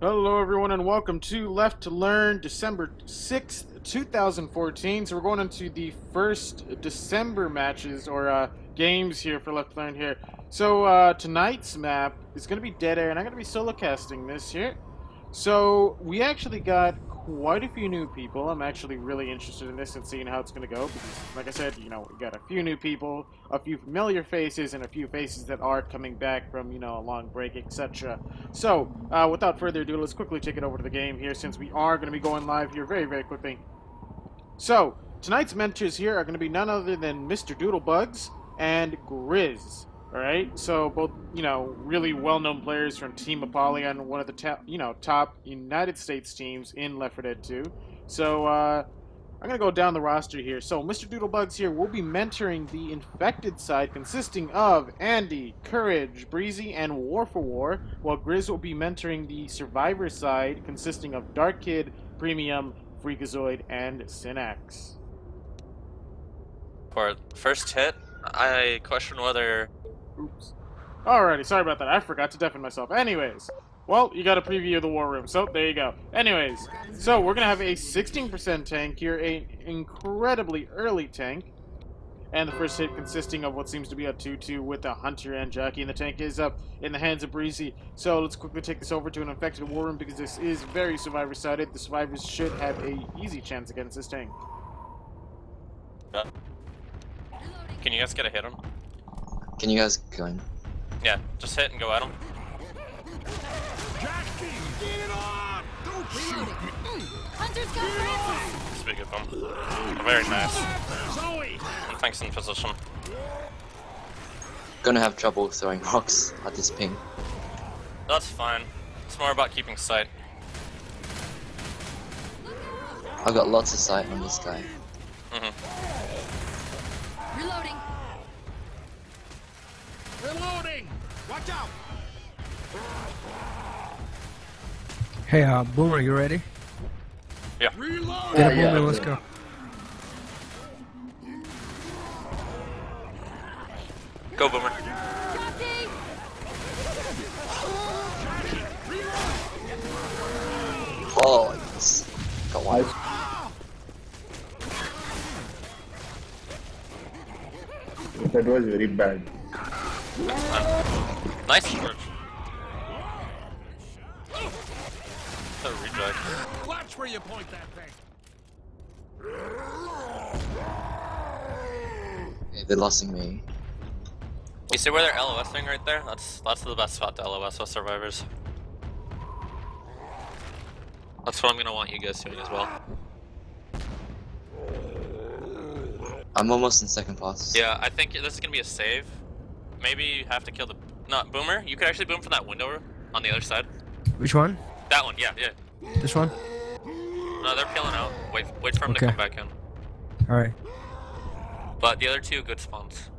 Hello everyone and welcome to Left2Learn December 6th, 2014. So we're going into the first December matches or games here for Left2Learn here. So tonight's map is going to be Dead Air and I'm going to be solo casting this here. So we actually got quite a few new people. I'm actually really interested in this and seeing how it's going to go because, like I said, we got a few new people, a few familiar faces, and a few faces that are coming back from, a long break, etc. So, without further ado, let's quickly take it over to the game here since we are going to be going live here very, very quickly. So, tonight's mentors here are going to be none other than Mr. Doodlebugs and Grizz. Alright, so both, really well-known players from Team Apollyon, one of the top United States teams in Left 4 Dead 2. So, I'm going to go down the roster here. So, Mr. Doodlebugs here will be mentoring the infected side consisting of Andy, Courage, Breezy, and War for War, while Grizz will be mentoring the survivor side consisting of Dark Kid, Premium, Freakazoid, and Synax. For first hit, I question whether... Oops. Alrighty, sorry about that. I forgot to deafen myself. Anyways, well, you got a preview of the war room, so there you go. Anyways, so we're gonna have a 16% tank here, an incredibly early tank, and the first hit consisting of what seems to be a 2-2 with a hunter and jockey, and the tank is up in the hands of Breezy. So let's quickly take this over to an infected war room because this is very survivor-sided. The survivors should have a easy chance against this tank. Can you guys get a hit on? Can you guys go in? Yeah, just hit and go at him. Speak of him. Very nice. And thanks in position. Gonna have trouble throwing rocks at this ping. That's fine. It's more about keeping sight. I've got lots of sight on this guy. Reloading. Reloading! Watch out! Hey, Boomer, you ready? Yeah. Reload! Get a Boomer, let's go. Go, Boomer. Oh, yes. Got one. That was very bad. Nice charge. The reject. Watch where you point that thing! Okay, they're lossing me. You see where they're LOSing right there? That's the best spot to LOS with survivors. That's what I'm gonna want you guys doing as well. I'm almost in second pass. Yeah, I think this is gonna be a save. Maybe you have to kill the... Not Boomer. You could actually boom from that window on the other side. Which one? That one, yeah. This one? No, they're peeling out. Wait for them to Okay. come back in. Alright. But the other two, good spawns.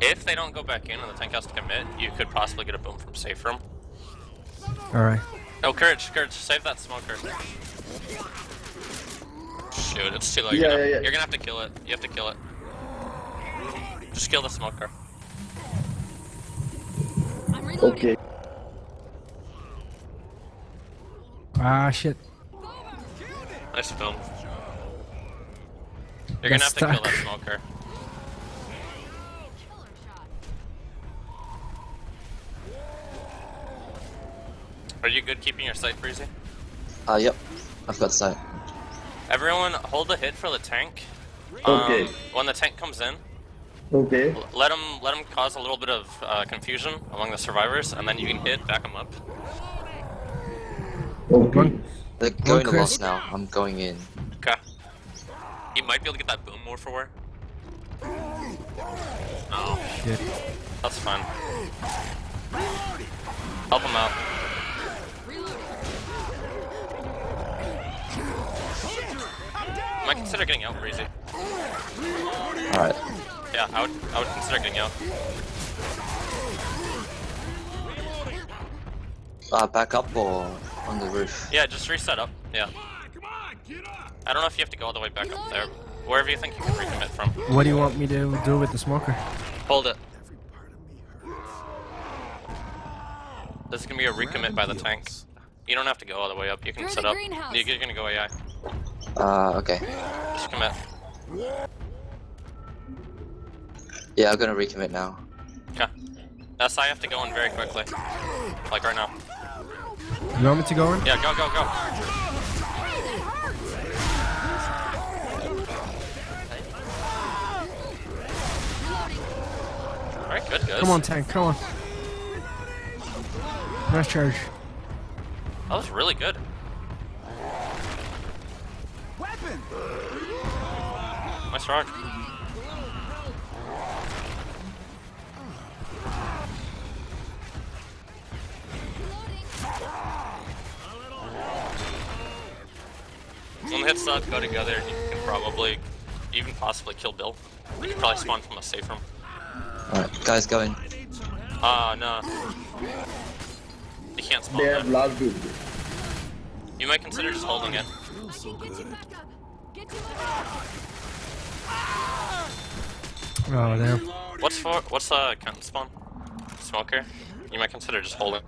If they don't go back in and the tank has to commit, you could possibly get a boom from safe room. Alright. Oh, Courage, save that smoker. Shoot, it's too late. Yeah, You're gonna have to kill it. You have to kill it. Just kill the smoker. I'm reloading. Okay. Ah, shit. Nice boom. You're gonna have to kill stuck. that smoker. Are you good keeping your sight, Breezy? Yep. I've got sight. Everyone, hold the hit for the tank. Okay. When the tank comes in, Okay. let him cause a little bit of confusion among the survivors, and then you can hit, back him up. Okay. They're going to Chris. loss now. I'm going in. Okay. You might be able to get that boom more for war. No, Shit. that's fine. Help him out. Might consider getting out, Breezy. Alright. Yeah, I would consider getting out. Back up or on the roof? Yeah, just reset up. Yeah. Come on, get up! I don't know if you have to go all the way back up there. Wherever you think you can recommit from. What do you want me to do with the smoker? Hold it. This is gonna be a recommit by the tanks. You don't have to go all the way up. You can Through set the up. greenhouse. You're gonna go AI. Okay. Just commit. Yeah, I'm gonna recommit now. Yeah. SI have to go in very quickly. Like right now. You want me to go in? Yeah, go, go, go. Alright, good, good. Come on, tank. Come on. Nice charge. That was really good. Weapon! Nice rock. When the hits not go together, you can probably, even possibly kill Bill. You can probably spawn from a safe room. Alright, guys, go in. No. You can't spawn They there. have last dude. You might consider just holding it. I can get you back up. Get you back up. Oh, damn. What's counting spawn? Smoker? You might consider just holding.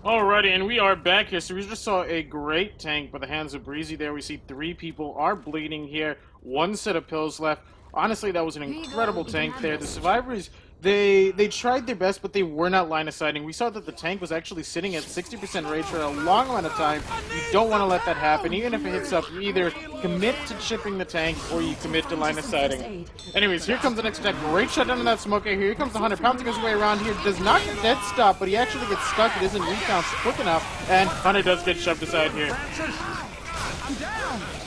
Alrighty, and we are back here. So we just saw a great tank by the hands of Breezy there. We see 3 people are bleeding here. 1 set of pills left. Honestly, that was an incredible tank there. The survivors, they tried their best, but they were not line of sighting. We saw that the tank was actually sitting at 60% rage for a long amount of time. You don't want to let that happen. Even if it hits up, you either commit to chipping the tank or you commit to line of sighting. Anyways, here comes the next attack. Great shutdown on that smoker. Here comes the Hunter, pouncing his way around here. Does not get dead stop, but he actually gets stuck. It isn't recounts quick enough, and Hunter does get shoved aside here.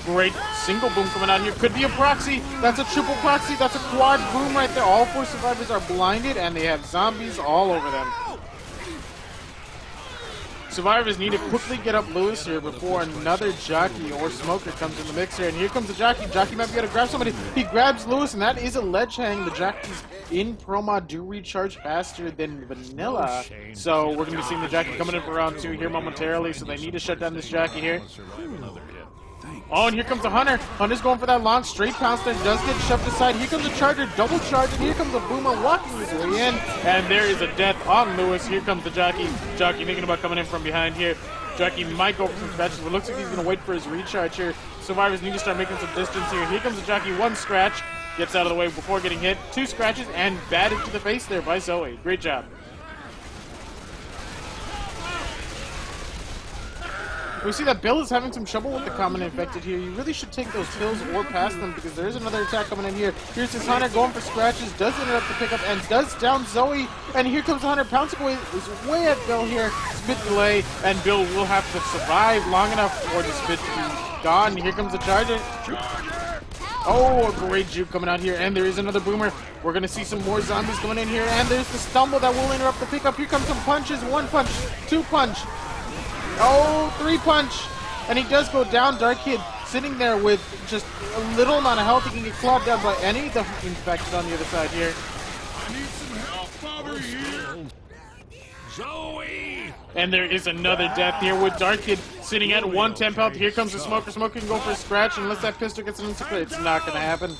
Great single boom coming out here. Could be a proxy. That's a triple proxy. That's a quad boom right there. All 4 survivors are blinded, and they have zombies all over them. Survivors need to quickly get up Lewis here before another jockey or smoker comes in the mix here. And here comes the jockey. Jockey might be able to grab somebody. He grabs Lewis, and that is a ledge hang. The jockeys in Promod do recharge faster than vanilla. So we're going to be seeing the jockey coming in for round 2 here momentarily. So they need to shut down this jockey here. Oh, and here comes the Hunter. Hunter's going for that long straight pounce there. Does get shoved aside. Here comes a Charger, double charge, and here comes a Boomer walking his way in. And there is a death on Lewis. Here comes the Jockey. Jockey thinking about coming in from behind here. Jockey might go for some scratches, but looks like he's going to wait for his recharge here. Survivors need to start making some distance here. Here comes the Jockey. 1 scratch. Gets out of the way before getting hit. 2 scratches and batted to the face there by Zoe. Great job. We see that Bill is having some trouble with the common infected here. You really should take those kills or pass them because there is another attack coming in here. Here's his Hunter going for scratches, does interrupt the pickup, and does down Zoe. And here comes the Hunter pouncing away, is way at Bill here. Spit delay, and Bill will have to survive long enough for the spit to be gone. Here comes the Charger. Oh, a great juke coming out here, and there is another Boomer. We're going to see some more zombies coming in here, and there's the stumble that will interrupt the pickup. Here comes some punches. 1 punch, 2 punch. Oh, 3 punch. And he does go down. Dark Kid sitting there with just a little amount of health. He can get clawed down by any of the infected on the other side here. I need some help over here! Zoe! And there is another death here with Dark Kid sitting at 110 health. Here comes the Smoker. Smoker can go for a scratch unless that pistol gets an instant crit. It's not going to happen.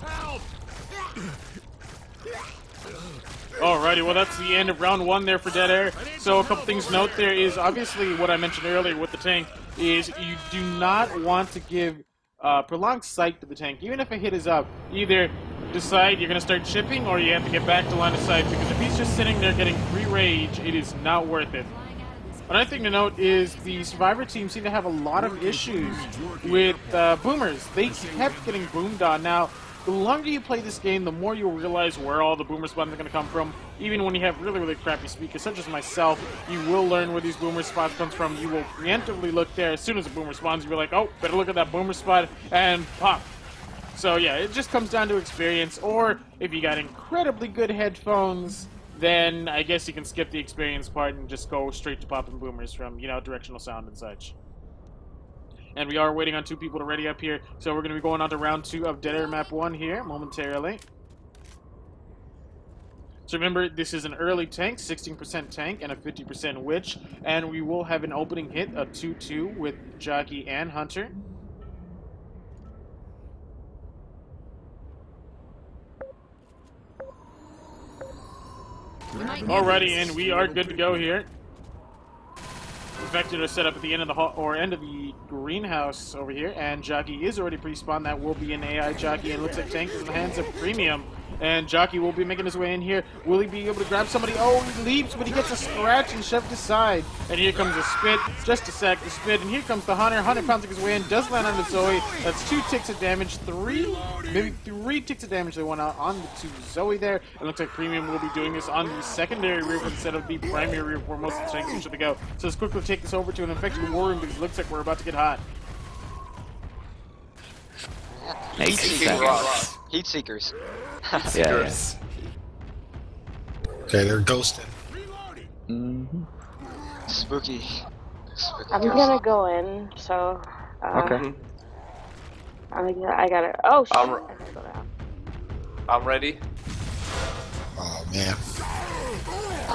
Help! Alrighty, well that's the end of round 1 there for Dead Air. So a couple things to note there is obviously what I mentioned earlier with the tank is you do not want to give prolonged sight to the tank. Even if a hit is up, either decide you're going to start chipping or you have to get back to line of sight because if he's just sitting there getting free rage, it is not worth it. Another thing to note is the Survivor team seem to have a lot of issues with boomers. They kept getting boomed on. Now, the longer you play this game, the more you'll realize where all the boomer spawns are going to come from. Even when you have really, really crappy speakers, such as myself, you will learn where these boomer spots comes from. You will preemptively look there. As soon as a boomer spawns, you'll be like, oh, better look at that boomer spot, and pop. So yeah, it just comes down to experience, or if you got incredibly good headphones, then I guess you can skip the experience part and just go straight to popping boomers from, you know, directional sound and such. And we are waiting on 2 people to ready up here, so we're going to be going on to round 2 of Dead Air Map 1 here momentarily. So remember, this is an early tank, 16% tank and a 50% witch, and we will have an opening hit, a 2-2 with Jockey and Hunter. We might Alrighty, and we are good to go here. Vector is set up at the end of the hall, or end of the greenhouse over here, and Jockey is already pre-spawned. That will be an AI Jockey, and it looks like Tank is in the hands of Premium. And Jockey will be making his way in here. Will he be able to grab somebody? Oh, he leaps, but he gets a scratch and shoved aside. And here comes a spit, just a sec, the spit, and here comes the Hunter. Hunter pouncing his way in, does land on the Zoe. That's 2 ticks of damage, maybe 3 ticks of damage they went out on to Zoe there. It looks like Premium will be doing this on the secondary roof instead of the primary roof where most of the tanks usually go. So let's quickly take this over to an infected war room because it looks like we're about to get hot. Heat seekers. Heat seekers. Yeah. Okay, they're ghosting. Spooky. I'm gonna go in, so. Okay. I gotta. Oh shit! I gotta go down. I'm ready. Oh man.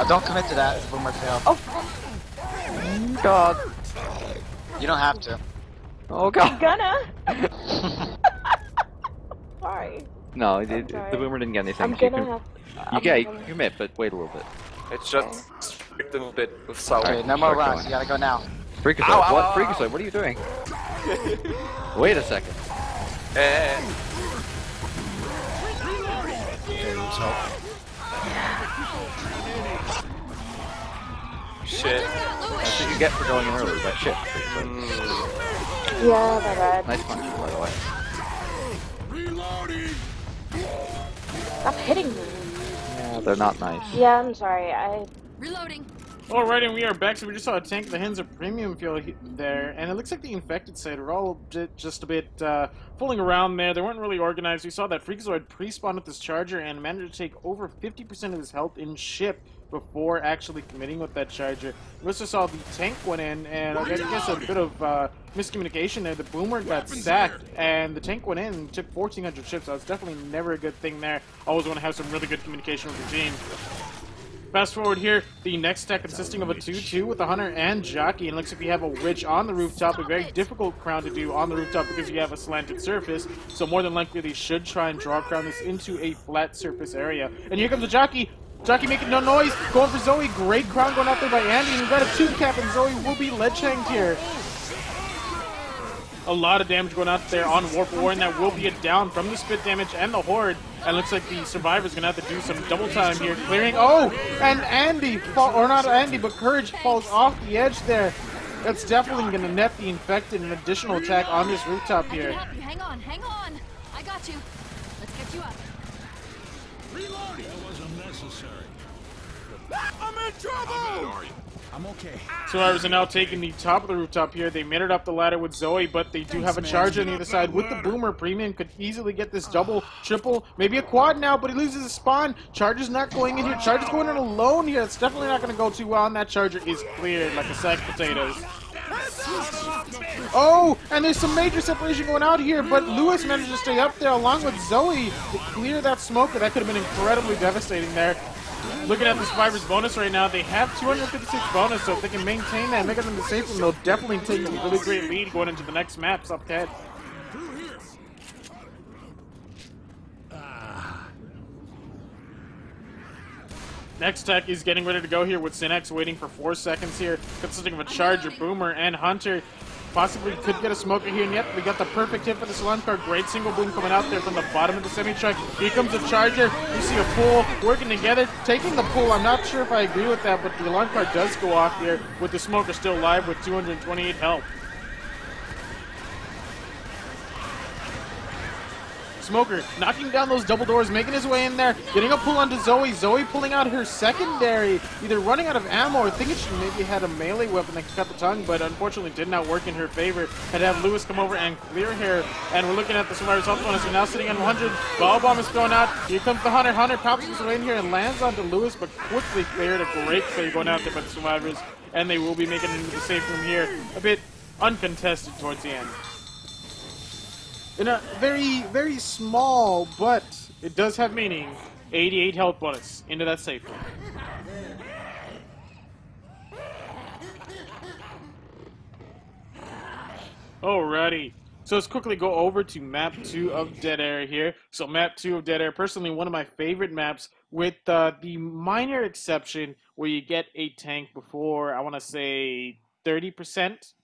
Don't commit to that. Boomer failed. Oh God. You don't have to. Oh God. I'm gonna. Sorry. No, sorry. the boomer didn't get anything. I'm gonna have. You can commit, but wait a little bit. It's just strict them a bit with sour. Okay, no more rounds. You gotta go now. Freakazoid, what? Freakazoid, what are you doing? Wait a second. Okay, let's help. Shit. That's what you get for going in early, that shit. Yeah, my bad. Nice punch, by the way. Stop hitting me. Yeah, they're not nice. Yeah, I'm sorry. Reloading. Alright, and we are back. So we just saw a tank in the hands of Premium Fuel there, and it looks like the infected side are all just a bit fooling around there. They weren't really organized. We saw that Freakazoid pre-spawned with this charger and managed to take over 50% of his health in ship before actually committing with that charger. We also saw the tank went in, and I guess a bit of miscommunication there. The boomer got sacked, and the tank went in and took 1,400 chips. So that's definitely never a good thing there. Always want to have some really good communication with your team. Fast forward here, the next stack consisting of a 2-2 with the Hunter and Jockey. And it looks like we have a Witch on the rooftop, a very difficult crown to do on the rooftop because you have a slanted surface. So more than likely they should try and draw crown this into a flat surface area. And here comes the Jockey. Jockey making no noise, going for Zoe. Great crown going out there by Andy. And we've got a 2-cap, and Zoe will be ledge-hanged here. A lot of damage going out there on Warp War, and that will be a down from the spit damage and the Horde. And looks like the Survivor's going to have to do some double time here, clearing. Oh, and Andy, or not Andy, but Courage falls off the edge there. That's definitely going to net the Infected an additional attack on this rooftop here. Hang on, hang on. I got you. Let's get you up. Reloading. That wasn't necessary. I'm in trouble. I'm okay. Survivors are now taking the top of the rooftop here. They made it up the ladder with Zoe, but they do have a charger on the other side. With the Boomer, Premium could easily get this double, triple, maybe a quad now, but he loses his spawn. Charger's not going in here. Charger's going in alone here. It's definitely not going to go too well, and that charger is cleared like a sack of potatoes. Oh, and there's some major separation going out here, but Lewis managed to stay up there along with Zoe to clear that smoker. That could have been incredibly devastating there. Looking at the Survivor's bonus right now, they have 256 bonus, so if they can maintain that and make it in the safe room, they'll definitely take a really great lead going into the next maps up ahead. Next tech is getting ready to go here with Synex waiting for 4 seconds here, consisting of a Charger, Boomer, and Hunter. Possibly could get a smoker here, and yet we got the perfect hit for the Salon car. Great single boom coming out there from the bottom of the semi-truck. Here comes the Charger. You see a pull working together, taking the pull. I'm not sure if I agree with that, but the alarm car does go off here with the smoker still live with 228 health. Smoker knocking down those double doors, making his way in there, getting a pull onto Zoe. Zoe pulling out her secondary, either running out of ammo or thinking she maybe had a melee weapon that could cut the tongue, but unfortunately did not work in her favor. Had to have Lewis come over and clear her. And we're looking at the Survivor's health bonus. We're now sitting on 100. Ball bomb is thrown out. Here comes the Hunter. Hunter pops his way in here and lands onto Lewis, but quickly cleared. A great clear going out there by the Survivors. And they will be making it into the safe room here, a bit uncontested towards the end. In a very, very small, but it does have meaning, 88 health bonus into that safe room. Alrighty. So let's quickly go over to map 2 of Dead Air here. So map 2 of Dead Air, personally one of my favorite maps, with the minor exception where you get a tank before, I want to say 30%.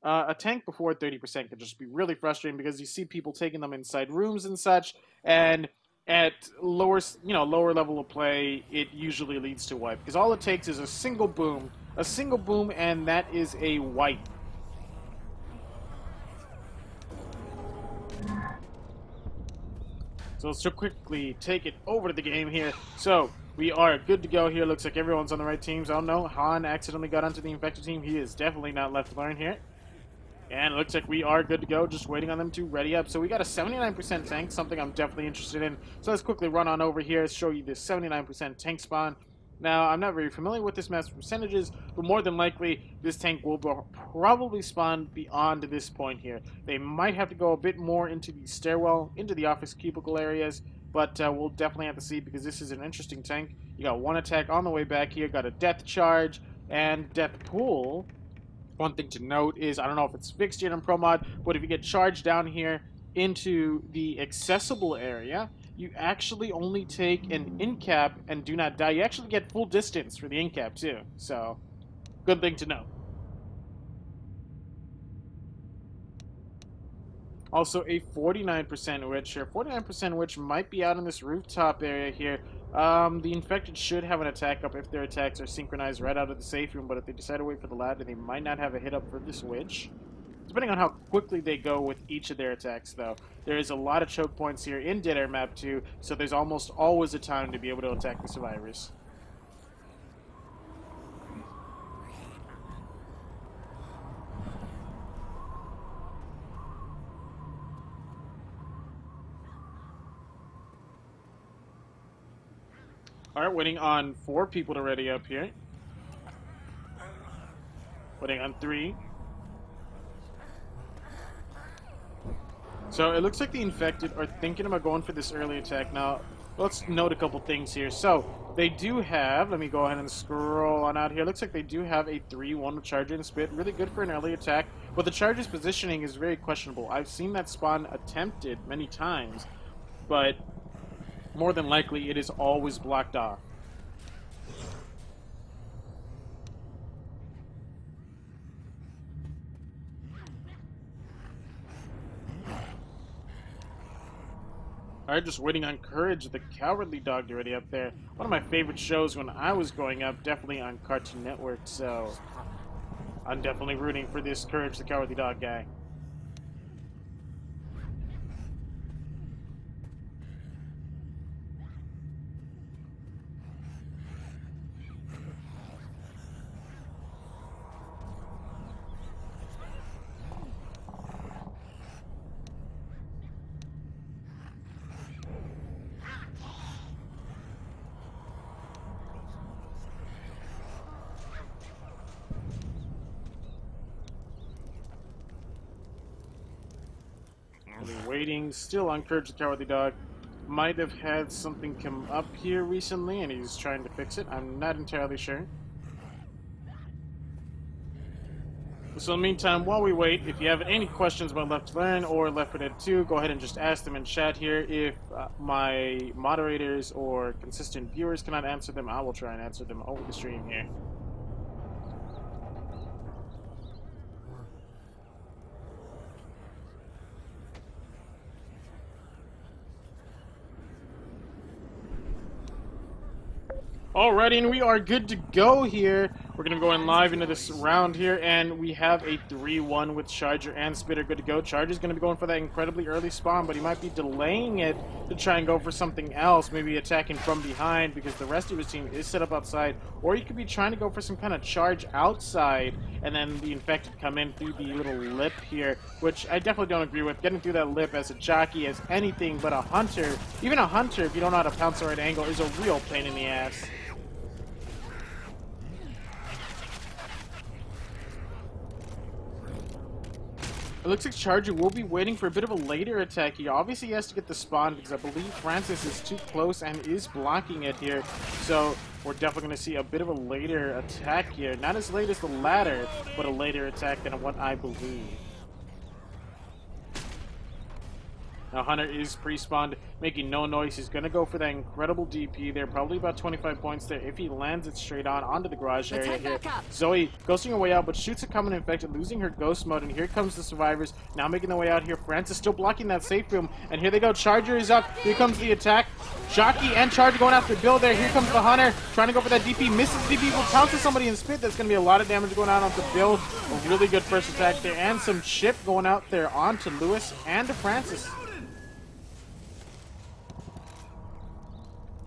A tank before 30% can just be really frustrating because you see people taking them inside rooms and such, and at lower level of play, it usually leads to wipe because all it takes is a single boom, and that is a wipe. So let's just quickly take it over to the game here. So we are good to go here. Looks like everyone's on the right teams. Oh no, Han accidentally got onto the infected team. He is definitely not Left2Learn here. And it looks like we are good to go, just waiting on them to ready up. So we got a 79% tank, something I'm definitely interested in. So let's quickly run on over here, show you this 79% tank spawn. Now, I'm not very familiar with this map's percentages, but more than likely, this tank will probably spawn beyond this point here. They might have to go a bit more into the stairwell, into the office cubicle areas, but we'll definitely have to see because this is an interesting tank. You got one attack on the way back here, got a death charge and death pool. One thing to note is, I don't know if it's fixed yet in Pro Mod, but if you get charged down here into the accessible area, you actually only take an in-cap and do not die. You actually get full distance for the in-cap too, so good thing to know. Also a 49% witch here. 49% witch might be out in this rooftop area here. The infected should have an attack up if their attacks are synchronized right out of the safe room, but if they decide to wait for the ladder, they might not have a hit up for this witch. Depending on how quickly they go with each of their attacks, though. There is a lot of choke points here in Dead Air Map 2, so there's almost always a time to be able to attack the survivors. Alright, waiting on 4 people to ready up here. Waiting on 3. So it looks like the infected are thinking about going for this early attack. Now, let's note a couple things here. So, they do have, let me go ahead and scroll on out here. Looks like they do have a 3-1 Charger and Spit. Really good for an early attack. But the Charger's positioning is very questionable. I've seen that spawn attempted many times, but more than likely it is always blocked off. Alright, just waiting on Courage, the Cowardly Dog, to ready up there. One of my favorite shows when I was growing up, definitely on Cartoon Network, so I'm definitely rooting for this Courage, the Cowardly Dog guy. Waiting, still on Courage the Cowardly Dog. Might have had something come up here recently and he's trying to fix it. I'm not entirely sure. So in the meantime, while we wait, if you have any questions about Left2Learn or Left 4 Dead 2, go ahead and just ask them in chat here. If my moderators or consistent viewers cannot answer them, I will try and answer them over the stream here. Alrighty, and we are good to go here. We're going to go in live into this round here, and we have a 3-1 with Charger and Spitter good to go. Charger's going to be going for that incredibly early spawn, but he might be delaying it to try and go for something else, maybe attacking from behind because the rest of his team is set up outside, or he could be trying to go for some kind of charge outside, and then the infected come in through the little lip here, which I definitely don't agree with. Getting through that lip as a jockey, as anything but a hunter, even a hunter, if you don't know how to pounce the right angle, is a real pain in the ass. It looks like Charger will be waiting for a bit of a later attack here. Obviously, he has to get the spawn because I believe Francis is too close and is blocking it here. So, we're definitely going to see a bit of a later attack here. Not as late as the ladder, but a later attack than what I believe. Now Hunter is pre-spawned, making no noise. He's going to go for that incredible DP there, probably about 25 points there if he lands it straight on onto the garage area here. Zoe ghosting her way out, but shoots a common infected, losing her ghost mode, and here comes the survivors, now making their way out here. Francis still blocking that safe room, and here they go. Charger is up. Here comes the attack. Jockey and Charger going after Bill there. Here comes the Hunter, trying to go for that DP, misses DP, will pounce somebody in spit. That's going to be a lot of damage going out onto Bill. A really good first attack there, and some chip going out there onto Lewis and to Francis.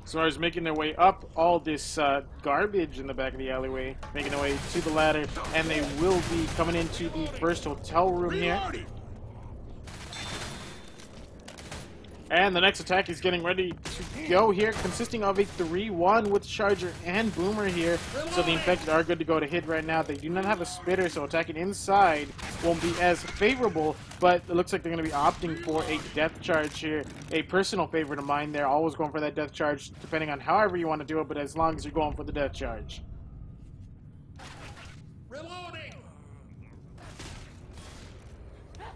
Survivors making their way up all this garbage in the back of the alleyway, making their way to the ladder, and they will be coming into the first hotel room here. And the next attack is getting ready to go here, consisting of a 3-1 with Charger and Boomer here. So the infected are good to go to hit right now. They do not have a spitter, so attacking inside won't be as favorable, but it looks like they're going to be opting for a death charge here. A personal favorite of mine there, always going for that death charge, depending on however you want to do it, but as long as you're going for the death charge.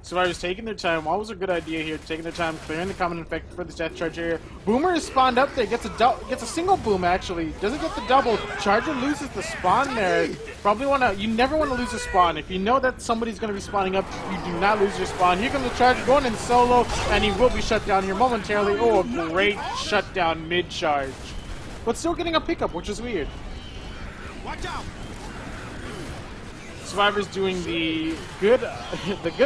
Survivors taking their time. Always a good idea here. Taking their time, clearing the common infected for this death charge area. Boomer is spawned up there. Gets a single boom actually. Doesn't get the double. Charger loses the spawn there. Probably you never want to lose a spawn. If you know that somebody's going to be spawning up, you do not lose your spawn. Here comes the Charger going in solo, and he will be shut down here momentarily. Oh, a great shutdown mid charge, but still getting a pickup, which is weird. Watch out! Survivors doing the good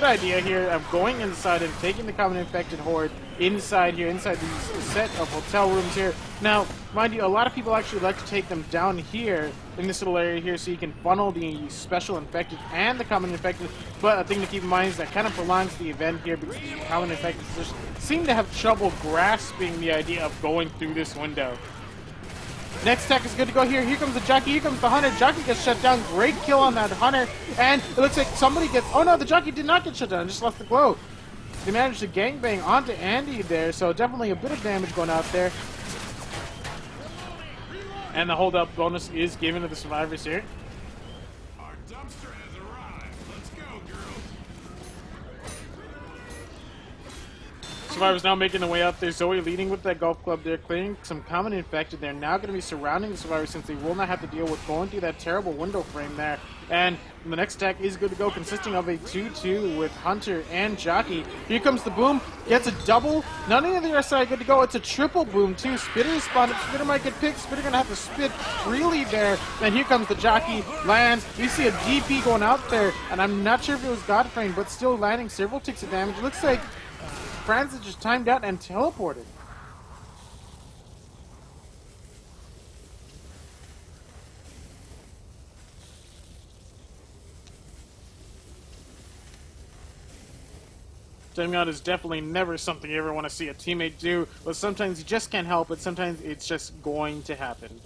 idea here of going inside and taking the common infected horde inside here, inside these set of hotel rooms here. Now, mind you, a lot of people actually like to take them down here in this little area here so you can funnel the special infected and the common infected. But a thing to keep in mind is that kind of prolongs the event here because the common infected just seem to have trouble grasping the idea of going through this window. Next attack is good to go here. Here comes the Jockey. Here comes the Hunter. Jockey gets shut down. Great kill on that Hunter. And it looks like somebody gets... Oh no, the Jockey did not get shut down. Just left the glow. They managed to gangbang onto Andy there. So definitely a bit of damage going out there. And the hold up bonus is given to the survivors here. Our dumpster has arrived. Let's go, girls. Survivors now making their way out there. Zoe leading with that golf club there, clearing some common infected. They're now going to be surrounding the survivors since they will not have to deal with going through that terrible window frame there. And the next attack is good to go, consisting of a 2-2 with Hunter and Jockey. Here comes the boom, gets a double. None of the rest are good to go. It's a triple boom too. Spitter is spawned up. Spitter might get picked. Spitter gonna have to spit freely there. And here comes the Jockey, lands. We see a DP going out there, and I'm not sure if it was Godframe, but still landing several ticks of damage. It looks like Francis just timed out and teleported. Timing out is definitely never something you ever want to see a teammate do, but sometimes you just can't help it. Sometimes it's just going to happen.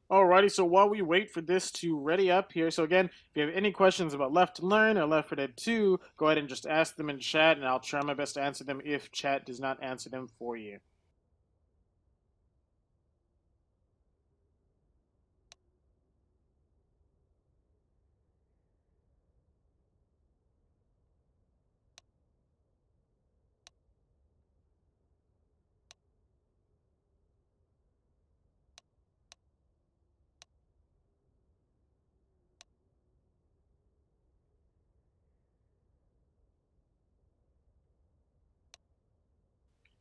Alrighty, so while we wait for this to ready up here, so again, if you have any questions about Left2Learn or Left 4 Dead 2, go ahead and just ask them in chat, and I'll try my best to answer them if chat does not answer them for you.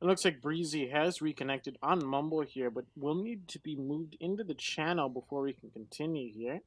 It looks like Breezy has reconnected on Mumble here, but will need to be moved into the channel before we can continue here.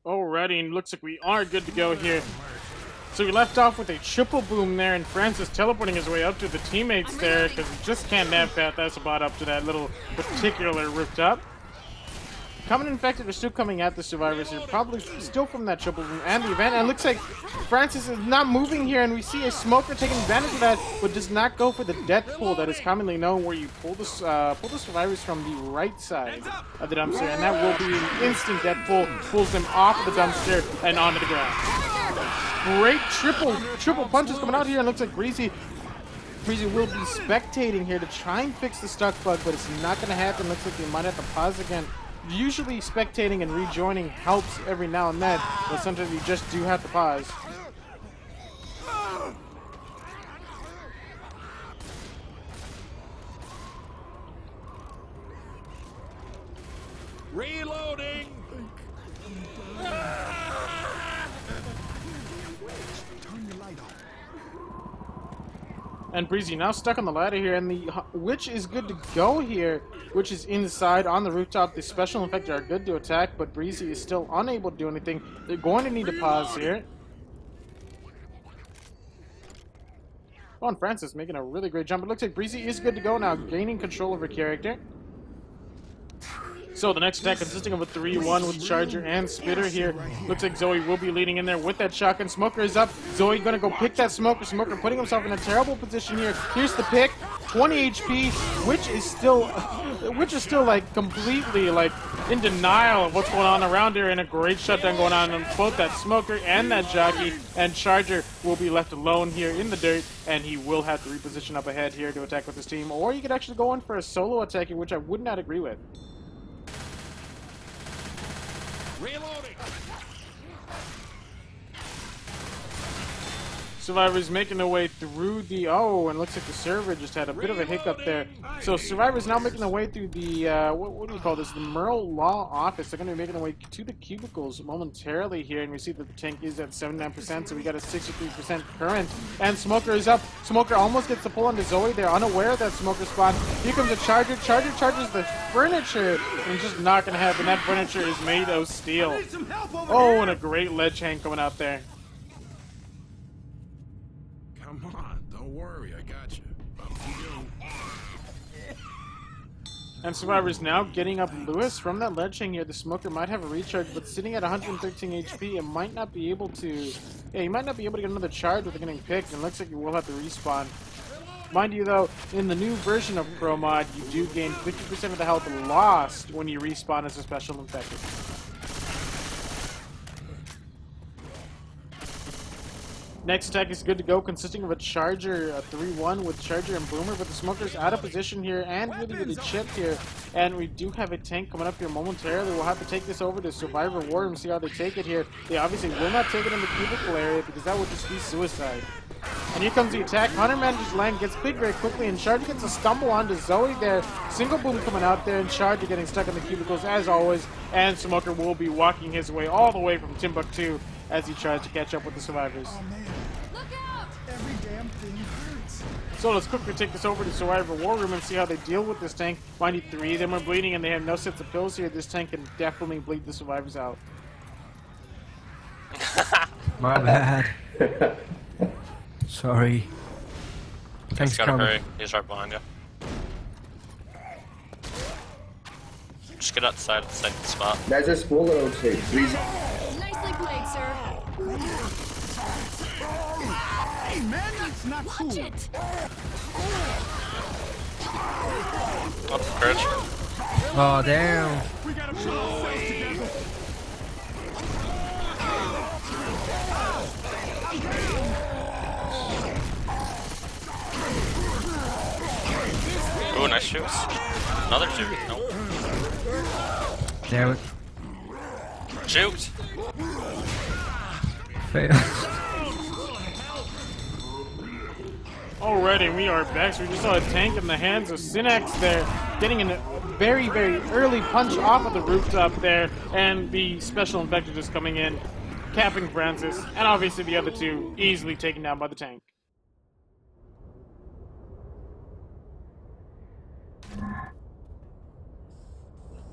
Alrighty, and looks like we are good to go here. So we left off with a triple boom there, and Francis teleporting his way up to the teammates there, because he just can't nab that spot up to that little particular rooftop. Common Infected are still coming at the survivors here, probably still from that triple boom and the event. And it looks like Francis is not moving here, and we see a smoker taking advantage of that, but does not go for the death pull that is commonly known, where you pull the survivors from the right side of the dumpster, and that will be an instant death pull, pulls them off of the dumpster and onto the ground. Great triple punches coming out here, and looks like Breezy will be spectating here to try and fix the stuck bug, but it's not going to happen. Looks like they might have to pause again. Usually spectating and rejoining helps every now and then, but sometimes you just do have to pause. Reloading! And Breezy now stuck on the ladder here, and the Witch is good to go here. Witch is inside on the rooftop. The Special Infected are good to attack, but Breezy is still unable to do anything. They're going to need to pause here. Oh, and Francis making a really great jump. It looks like Breezy is good to go now, gaining control of her character. So the next attack consisting of a 3-1 with Charger and Spitter here. Looks like Zoe will be leading in there with that shotgun. Smoker is up. Zoe gonna go pick that Smoker. Smoker putting himself in a terrible position here. Here's the pick. 20 HP. Which is still like completely like in denial of what's going on around here, and a great shutdown going on both that Smoker and that Jockey. And Charger will be left alone here in the dirt, and he will have to reposition up ahead here to attack with his team. Or you could actually go in for a solo attack here, which I would not agree with. Reloading! Survivors making their way through the... Oh, and looks like the server just had a bit of a hiccup there. So Survivors now making their way through the... what do you call this? The Merle Law Office. They're going to be making their way to the cubicles momentarily here. And we see that the tank is at 79%, so we got a 63% current. And Smoker is up. Smoker almost gets the pull onto Zoe. They're unaware of that Smoker spot. Here comes a Charger. Charger charges the furniture. And just not going to happen. That furniture is made of steel. Oh, and a great ledge hang coming out there. Come on, don't worry, I got you. And Survivors now getting up Lewis from that ledge hang here. The Smoker might have a recharge, but sitting at 113 HP, it might not be able to... Yeah, he might not be able to get another charge without getting picked, and looks like he will have to respawn. Mind you, though, in the new version of Pro Mod, you do gain 50% of the health lost when you respawn as a Special Infected. Next attack is good to go, consisting of a Charger, a 3-1 with Charger and Boomer, but the Smoker's out of position here and really, really chipped here. And we do have a tank coming up here momentarily. We'll have to take this over to Survivor War and see how they take it here. They obviously will not take it in the cubicle area because that would just be suicide. And here comes the attack. Hunter manages to land, gets big very quickly, and Charger gets a stumble onto Zoe there. Single boom coming out there, and Charger getting stuck in the cubicles as always. And Smoker will be walking his way all the way from Timbuktu as he tries to catch up with the survivors. Oh, man. Look out! Every damn thing hurts. So let's quickly take this over to Survivor War Room and see how they deal with this tank. Mind you, 3 of them are bleeding and they have no sets of pills here. This tank can definitely bleed the survivors out. My bad. Sorry. Thanks, gotta hurry. He's right behind you. Just get outside of the second spot. There's a smoker outside. Please. Nicely played, sir. Hey, man, that's not cool. Watch it. What's the courage? Oh, damn. We gotta pull ourselves together. Ooh, nice shoots. Another shoot. Nope. Damn it. Shoot! Fail. Alrighty, we are back. So we just saw a tank in the hands of Synax there, getting a very, very early punch off of the rooftop there, and the Special Infected just coming in, capping Francis, and obviously the other two easily taken down by the tank.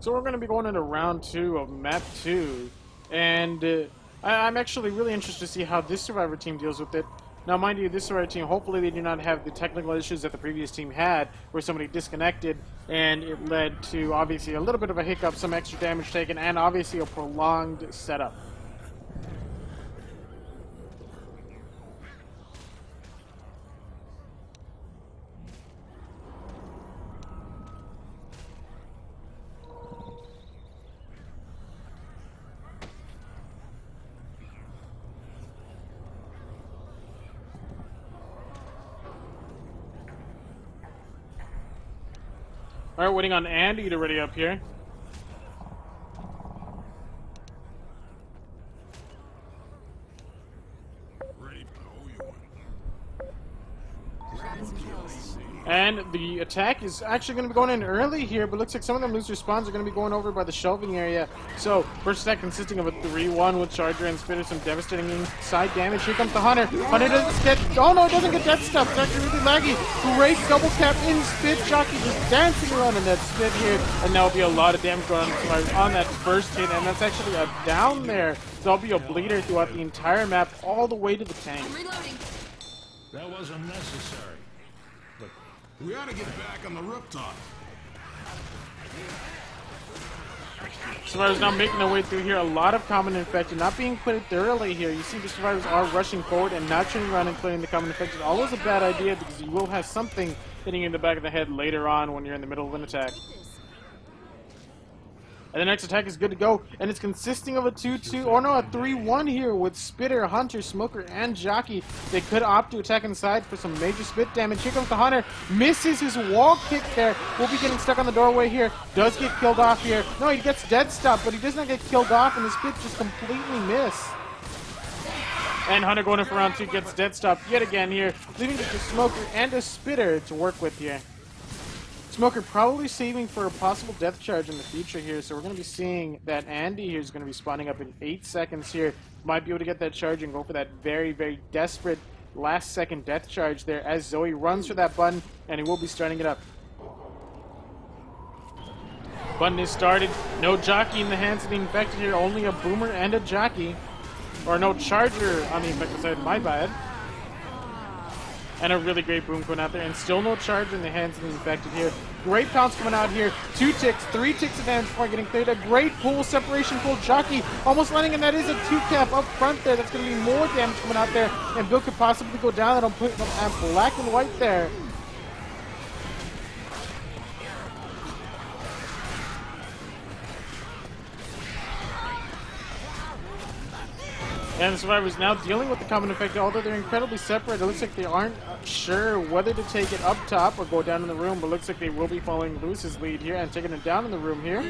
So we're going to be going into round 2 of map 2. And I'm actually really interested to see how this Survivor team deals with it. Now, mind you, this Survivor team, hopefully they do not have the technical issues that the previous team had, where somebody disconnected, and it led to, obviously, a little bit of a hiccup, some extra damage taken, and obviously a prolonged setup. Alright, waiting on Andy to ready up here. And the attack is actually going to be going in early here, but looks like some of them loser spawns are going to be going over by the shelving area. So, first attack consisting of a 3-1 with Charger and Spitter, some devastating inside damage. Here comes the Hunter. Hunter doesn't get... Oh no, it doesn't get death stuff. It's actually really laggy. Great double tap in Spit. Jockey just dancing around in that Spit here. And now will be a lot of damage going on that first hit, and that's actually a down there. So that'll be a bleeder throughout the entire map, all the way to the tank. That wasn't necessary. We ought to get back on the rooftop. Survivors now making their way through here. A lot of common infected, not being cleared thoroughly here. You see the survivors are rushing forward and not turning around and clearing the common infected. Always a bad idea because you will have something hitting you in the back of the head later on when you're in the middle of an attack. And the next attack is good to go, and it's consisting of a 2-2, or no, a 3-1 here with Spitter, Hunter, Smoker, and Jockey. They could opt to attack inside for some major Spit damage. Here comes the Hunter, misses his wall kick there. Will be getting stuck on the doorway here. Does get killed off here. No, he gets dead stop, but he does not get killed off, and the Spit just completely miss. And Hunter going in for round 2 gets dead stop yet again here, leaving just a Smoker and a Spitter to work with here. Smoker probably saving for a possible death charge in the future here, so we're going to be seeing that Andy here is going to be spawning up in 8 seconds here. Might be able to get that charge and go for that very, very desperate last second death charge there as Zoe runs for that button, and he will be starting it up. Button is started. No Jockey in the hands of the infected here, only a Boomer and a Jockey. Or no Charger on the infected side, my bad. And a really great boom coming out there, and still no charge in the hands of the infected here. Great pounce coming out here. 2 ticks, 3 ticks of damage before getting cleared. A great pull, separation pull. Jockey almost landing, and that is a 2-cap up front there. That's going to be more damage coming out there, and Bill could possibly go down. That'll put him at black and white there. And the survivors now dealing with the common infected, although they're incredibly separate. It looks like they aren't sure whether to take it up top or go down in the room, but looks like they will be following Lewis's lead here and taking it down in the room here,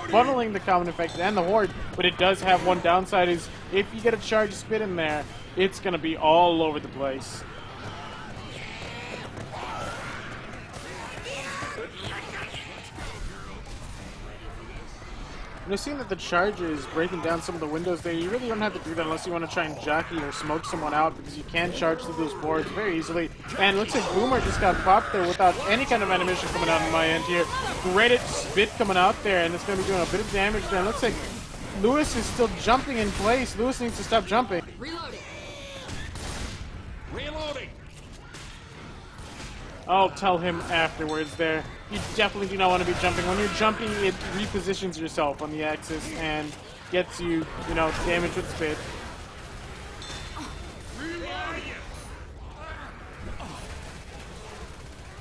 funneling the common infected and the horde. But it does have one downside, is if you get a charge Spit in there, it's going to be all over the place. And I've seen that the Charger is breaking down some of the windows there. You really don't have to do that unless you want to try and jockey or smoke someone out, because you can charge through those boards very easily. And it looks like Boomer just got popped there without any kind of animation coming out on my end here. Great Spit coming out there, and it's going to be doing a bit of damage there. It looks like Lewis is still jumping in place. Lewis needs to stop jumping. Reloading. Reloading. I'll tell him afterwards there. You definitely do not want to be jumping. When you're jumping, it repositions yourself on the axis and gets you, damage with Spit.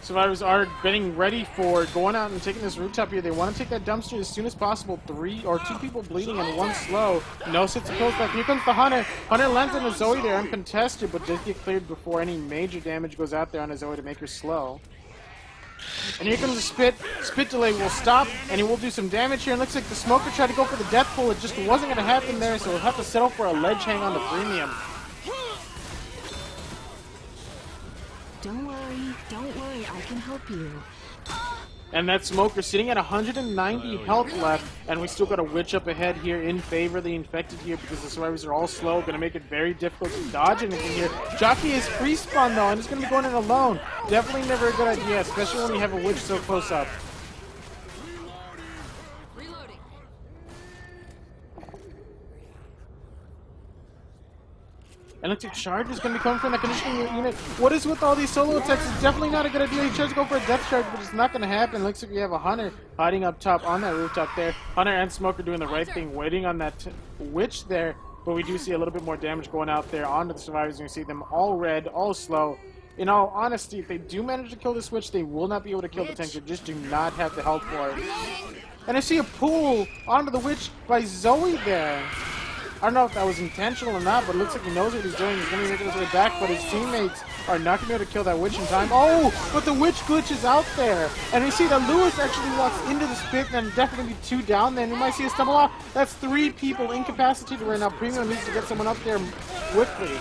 Survivors are getting ready for going out and taking this rooftop here. They want to take that dumpster as soon as possible. 2 people bleeding and 1 slow. No sits of kills left. Here comes the Hunter. Hunter lands on a Zoe there, uncontested, but does get cleared before any major damage goes out there on a Zoe to make her slow. And here comes the Spit. Spit delay will stop, and he will do some damage here. And looks like the Smoker tried to go for the death pull. It just wasn't going to happen there, so we'll have to settle for a ledge hang on the premium. Don't worry, I can help you. And that Smoker sitting at 190 health left, and we still got a witch up ahead here in favor of the infected here because the survivors are all slow, going to make it very difficult to dodge anything here. Jockey is free spawn though, and he's going to be going in alone. Definitely never a good idea, especially when you have a witch so close up. And looks like Charge is going to be coming from the conditioning unit. What is with all these solo attacks? It's definitely not a good idea. He tries to go for a death charge, but it's not going to happen. Looks like we have a Hunter hiding up top on that rooftop there. Hunter and Smoker doing the right thing, waiting on that Witch there. But we do see a little bit more damage going out there onto the survivors. You can see them all red, all slow. In all honesty, if they do manage to kill this Witch, they will not be able to kill the tank. They just do not have the health for it. And I see a pull onto the Witch by Zoe there. I don't know if that was intentional or not, but it looks like he knows what he's doing. He's going to make his way back, but his teammates are not going to be able to kill that Witch in time. Oh, but the Witch glitches out there. And we see that Lewis actually walks into this pit, and then definitely 2 down there. And you might see a stumble off. That's 3 people incapacitated right now. Premium needs to get someone up there quickly.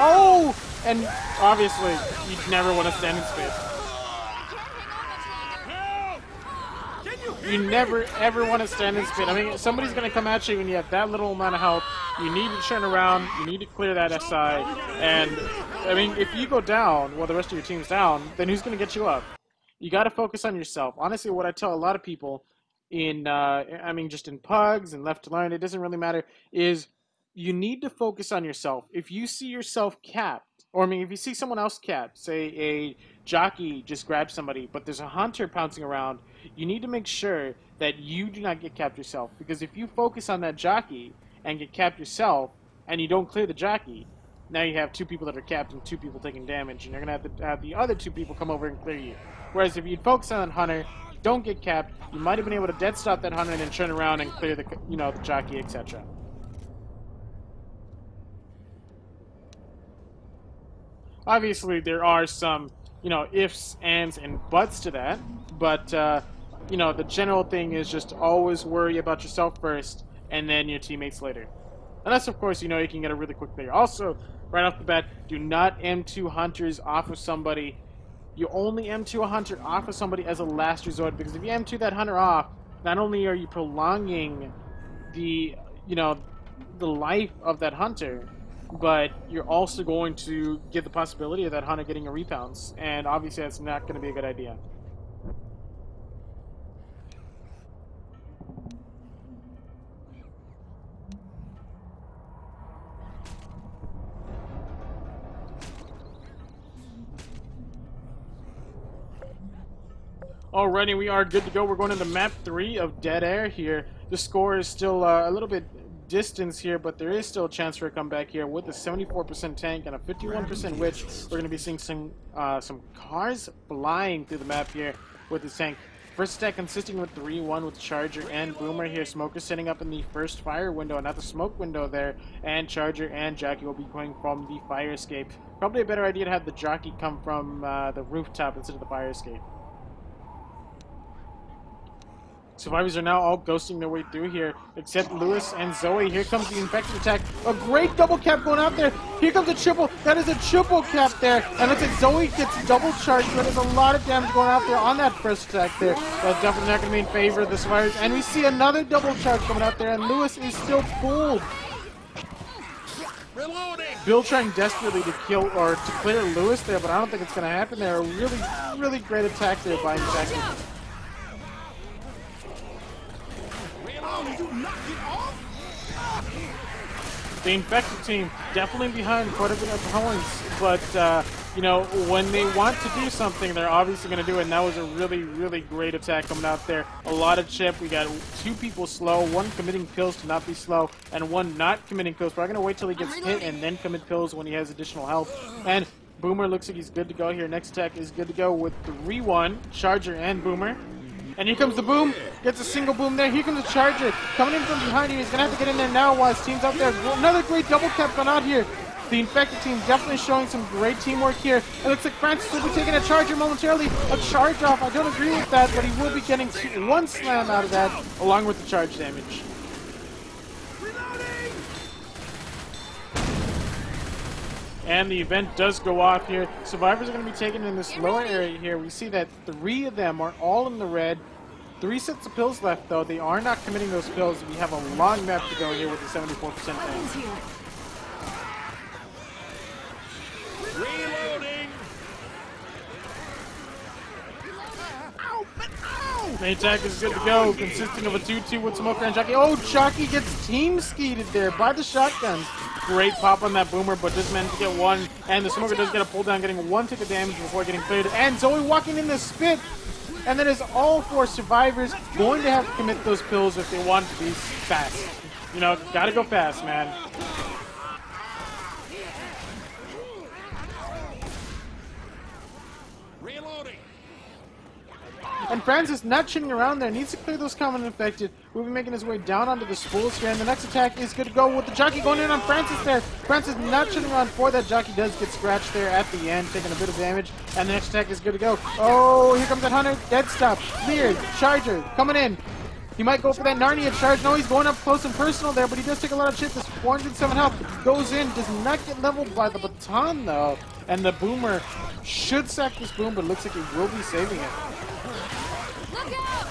Oh, and obviously, you never want to stand in space. You never, ever want to stand in spin. I mean, somebody's going to come at you when you have that little amount of health. You need to turn around. You need to clear that SI. And, I mean, if you go down while the rest of your team's down, then who's going to get you up? You got to focus on yourself. Honestly, what I tell a lot of people in, I mean, just in Pugs and Left2Learn, it doesn't really matter, is you need to focus on yourself. If you see yourself capped, or I mean, if you see someone else capped, say a jockey just grabs somebody, but there's a hunter pouncing around, you need to make sure that you do not get capped yourself. Because if you focus on that jockey and get capped yourself, and you don't clear the jockey, now you have 2 people that are capped and 2 people taking damage, and you're going to have the other 2 people come over and clear you. Whereas if you focus on that hunter, don't get capped, you might have been able to dead stop that hunter and then turn around and clear the, you know, the jockey, etc. Obviously, there are some, you know, ifs, ands, and buts to that, but, you know, the general thing is just always worry about yourself first, and then your teammates later. Unless, of course, you know you can get a really quick clear. Also, right off the bat, do not M2 Hunters off of somebody. You only M2 a Hunter off of somebody as a last resort, because if you M2 that Hunter off, not only are you prolonging the, you know, the life of that Hunter, but you're also going to give the possibility of that Hunter getting a repounce, and obviously that's not going to be a good idea. Alrighty, we are good to go. We're going into map 3 of Dead Air here. The score is still a little bit distance here, but there is still a chance for a comeback here with a 74% tank and a 51% Witch. We're going to be seeing some cars flying through the map here with this tank. First attack consisting with 3-1 with Charger and Boomer here. Smoker setting up in the first fire window, not the smoke window there, and Charger and Jockey will be going from the fire escape. Probably a better idea to have the Jockey come from the rooftop instead of the fire escape. Survivors are now all ghosting their way through here, except Lewis and Zoe. Here comes the infected attack. A great double cap going out there. Here comes a triple. That is a triple cap there. And looks like Zoe gets double charged, but there's a lot of damage going out there on that first attack there. That's definitely not going to be in favor of the Survivors. And we see another double charge coming out there, and Lewis is still pulled. Bill trying desperately to kill or to clear Lewis there, but I don't think it's going to happen there. A really, really great attack there by Jackie. The infected team definitely behind quite a bit of points, but you know, when they want to do something, they're obviously going to do it. And that was a really, really great attack coming out there. A lot of chip. We got 2 people slow, 1 committing pills to not be slow, and 1 not committing pills. We're going to wait till he gets hit and then commit pills when he has additional health. And Boomer looks like he's good to go here. Next attack is good to go with 3-1, Charger and Boomer. And here comes the boom. Gets a single boom there. Here comes the Charger. Coming in from behind here. He's going to have to get in there now while his team's out there. Another great double cap going out here. The infected team definitely showing some great teamwork here. It looks like Francis will be taking a Charger momentarily. A charge off. I don't agree with that, but he will be getting 1 slam out of that along with the charge damage. And the event does go off here. Survivors are going to be taken in this lower area here. We see that 3 of them are all in the red. 3 sets of pills left, though. They are not committing those pills. We have a long map to go here with the 74% tank. Reloading. Main attack is good to go, consisting of a 2-2 with Smoker and Jockey. Oh, Jockey gets team skeeted there by the shotguns. Great pop on that Boomer, but just managed to get one. And the Smoker does get a pull down, getting one tick of damage before getting cleared. And Zoe walking in the spit. And that is all 4 survivors going to have to commit those pills if they want to be fast. You know, gotta go fast, man. And Francis, not shitting around there, needs to clear those common infected. Will be making his way down onto the spools here, and the next attack is good to go with the jockey going in on Francis there. Francis not shitting around for that jockey, does get scratched there at the end, taking a bit of damage, and the next attack is good to go. Oh, here comes that Hunter, dead stop, cleared, Charger, coming in. He might go for that Narnia charge. No, he's going up close and personal there, but he does take a lot of shit. This 407 health goes in, does not get leveled by the baton though, and the Boomer should sack this boom, but looks like he will be saving it. Look out!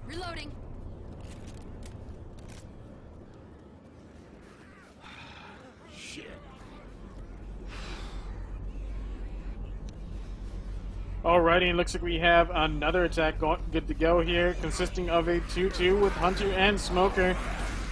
Reloading. Shit. Alrighty, it looks like we have another attack good to go here, consisting of a 2-2 with Hunter and Smoker.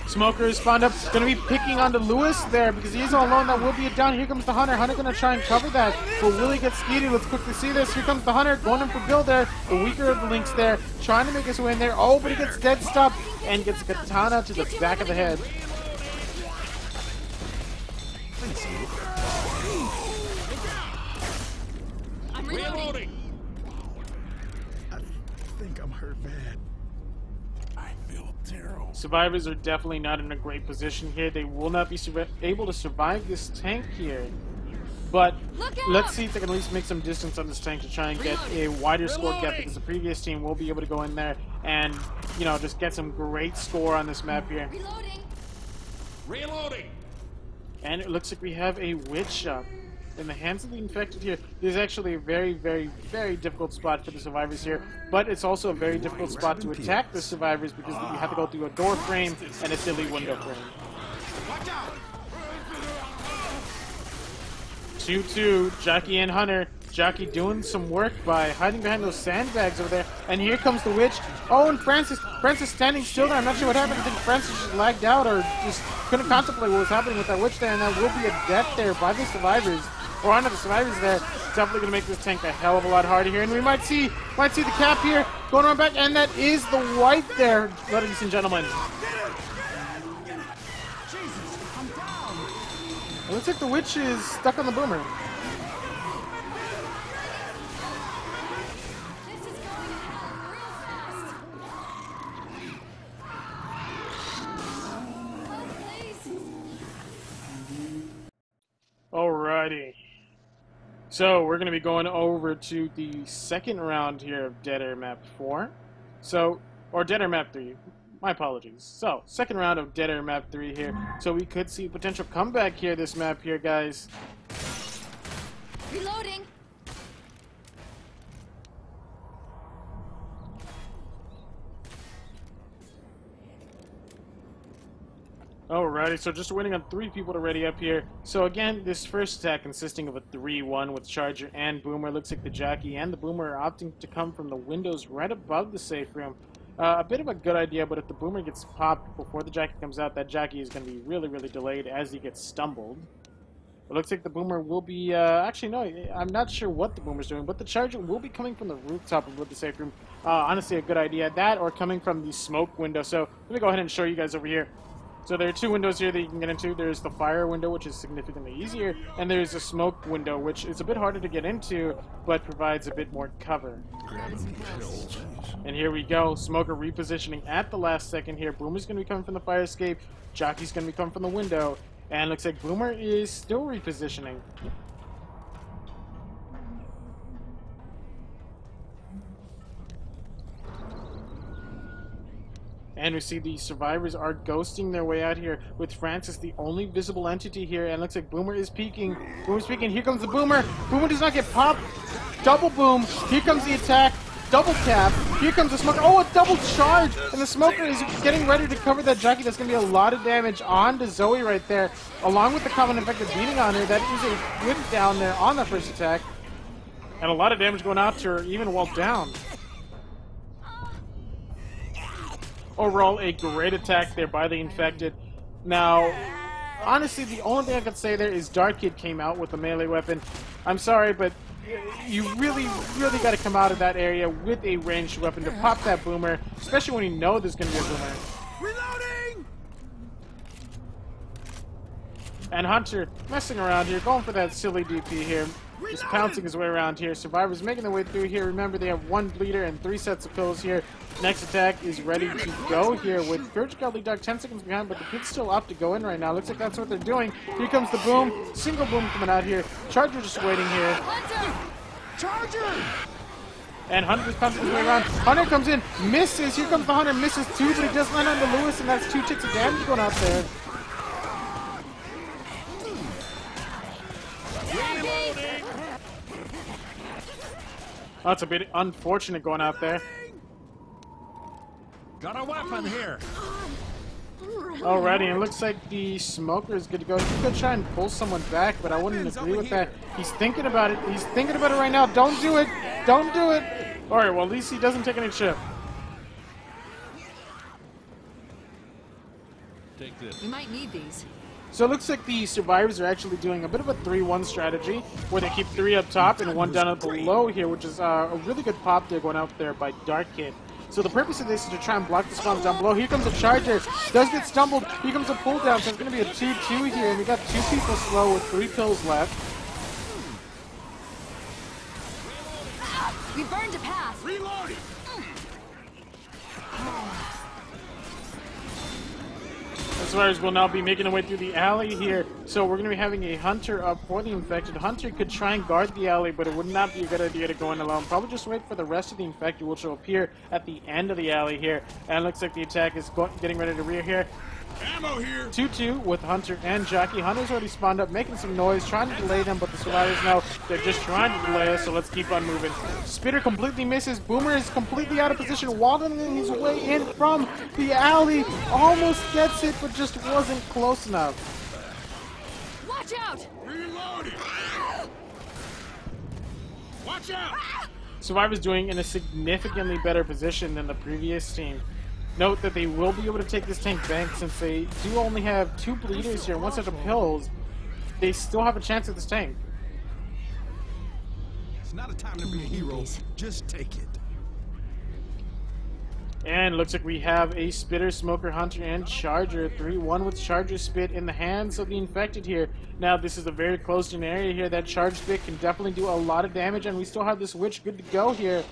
Smoker is spawned up, going to be picking onto Lewis there because he's all alone. That will be a down. Here comes the Hunter. Hunter going to try and cover that, but will he get skeeted? Let's quickly see this. Here comes the Hunter, going in for Bill there. The weaker of the links there, trying to make his way in there. Oh, but he gets dead stopped and gets a katana to the back of the head. I'm reloading. I think I'm hurt bad. I feel terrible. Survivors are definitely not in a great position here. They will not be able to survive this tank here. But let's see if they can at least make some distance on this tank to try and get a wider score gap, because the previous team will be able to go in there and, you know, just get some great score on this map here. Reloading. And it looks like we have a witch up in the hands of the infected here. This is actually a very, very, very difficult spot for the survivors here, but it's also a very difficult spot to attack the survivors because you have to go through a door frame and a silly window frame. 2-2, Jockey and Hunter. Jockey doing some work by hiding behind those sandbags over there. And here comes the witch. Oh, and Francis. Francis standing still there. I'm not sure what happened. I think Francis just lagged out or just couldn't contemplate what was happening with that witch there. And that will be a death there by the survivors. Or one of the survivors there. Definitely going to make this tank a hell of a lot harder here. And we might see the cap here going around back. And that is the wipe there, ladies and gentlemen. It looks like the witch is stuck on the Boomer. Alrighty. So we're going to be going over to the second round here of Dead Air Map 4. Or Dead Air Map 3. My apologies. So, second round of Dead Air Map 3 here. So we could see potential comeback here, this map here, guys. Reloading. Alrighty, so just waiting on 3 people to ready up here. So again, this first attack consisting of a 3-1 with Charger and Boomer. Looks like the Jockey and the Boomer are opting to come from the windows right above the safe room. A bit of a good idea, but if the Boomer gets popped before the Jockey comes out, that Jockey is going to be really, really delayed as he gets stumbled. It looks like the Boomer will be, actually no, I'm not sure what the Boomer's doing, but the Charger will be coming from the rooftop of the safe room. Honestly, a good idea. That or coming from the smoke window. So let me go ahead and show you guys over here. So there are 2 windows here that you can get into. There's the fire window, which is significantly easier, and there's a smoke window, which is a bit harder to get into, but provides a bit more cover. And here we go. Smoker repositioning at the last second here. Boomer's going to be coming from the fire escape. Jockey's going to be coming from the window. And looks like Boomer is still repositioning. And we see the survivors are ghosting their way out here, with Francis the only visible entity here. And looks like Boomer is peeking. Boomer's peeking. Here comes the Boomer. Boomer does not get popped. Double boom. Here comes the attack. Double cap. Here comes the Smoker. Oh, a double charge. And the Smoker is getting ready to cover that Jockey. That's going to be a lot of damage onto Zoe right there. Along with the common infected beating on her. That is a good down there on the first attack. And a lot of damage going out to her even while down. Overall, a great attack there by the infected. Now, honestly, the only thing I could say there is Dark Kid came out with a melee weapon. I'm sorry, but you really got to come out of that area with a ranged weapon to pop that boomer, especially when you know there's going to be a boomer. Reloading! And Hunter messing around here, going for that silly DP here. Just pouncing his way around here. Survivors making their way through here. Remember, they have 1 bleeder and 3 sets of pills here. Next attack is ready to go here with Courage Godly Dog 10 seconds behind, but the kid's still up to go in right now. Looks like that's what they're doing. Here comes the boom. Single boom coming out here. Charger just waiting here. Charger! And Hunter just pouncing his way around. Hunter comes in, misses. Here comes the Hunter, misses 2, but he does land on the Lewis, and that's 2 ticks of damage going out there. That's a bit unfortunate going out there. Got a weapon here. Alrighty, and it looks like the smoker is good to go. He could try and pull someone back, but I wouldn't agree with that. He's thinking about it. He's thinking about it right now. Don't do it. Don't do it. Alright, well, at least he doesn't take any chip. Take this. We might need these. So it looks like the survivors are actually doing a bit of a 3-1 strategy, where they keep 3 up top and 1 down at below here, which is a really good pop there going out there by Dark Kid. So the purpose of this is to try and block the spawns down below. Here comes a charger. Does get stumbled. Here comes a pull down. So it's going to be a 2-2 here. And we got 2 people slow with 3 kills left. We burned a path. Reloading. The survivors will now be making their way through the alley here. So we're going to be having a Hunter up for the infected. Hunter could try and guard the alley, but it would not be a good idea to go in alone. Probably just wait for the rest of the infected, which will appear at the end of the alley here. And it looks like the attack is getting ready to rear here. Ammo here. 2-2 with Hunter and Jockey. Hunter's already spawned up, making some noise, trying to delay them, but the survivors know they're just trying to delay us, so let's keep on moving. Spitter completely misses. Boomer is completely out of position, waddling his way in from the alley. Almost gets it, but just wasn't close enough. Watch out! Reloading. Watch out. Survivors doing in a significantly better position than the previous team. Note that they will be able to take this tank back since they do only have 2 bleeders here and 1 set of pills. They still have a chance at this tank. It's not a time to be a hero. Just take it. And looks like we have a Spitter, Smoker, Hunter, and Charger. 3-1 with Charger Spit in the hands of the infected here. Now, this is a very closed-in area here. That Charge Spit can definitely do a lot of damage, and we still have this Witch good to go here.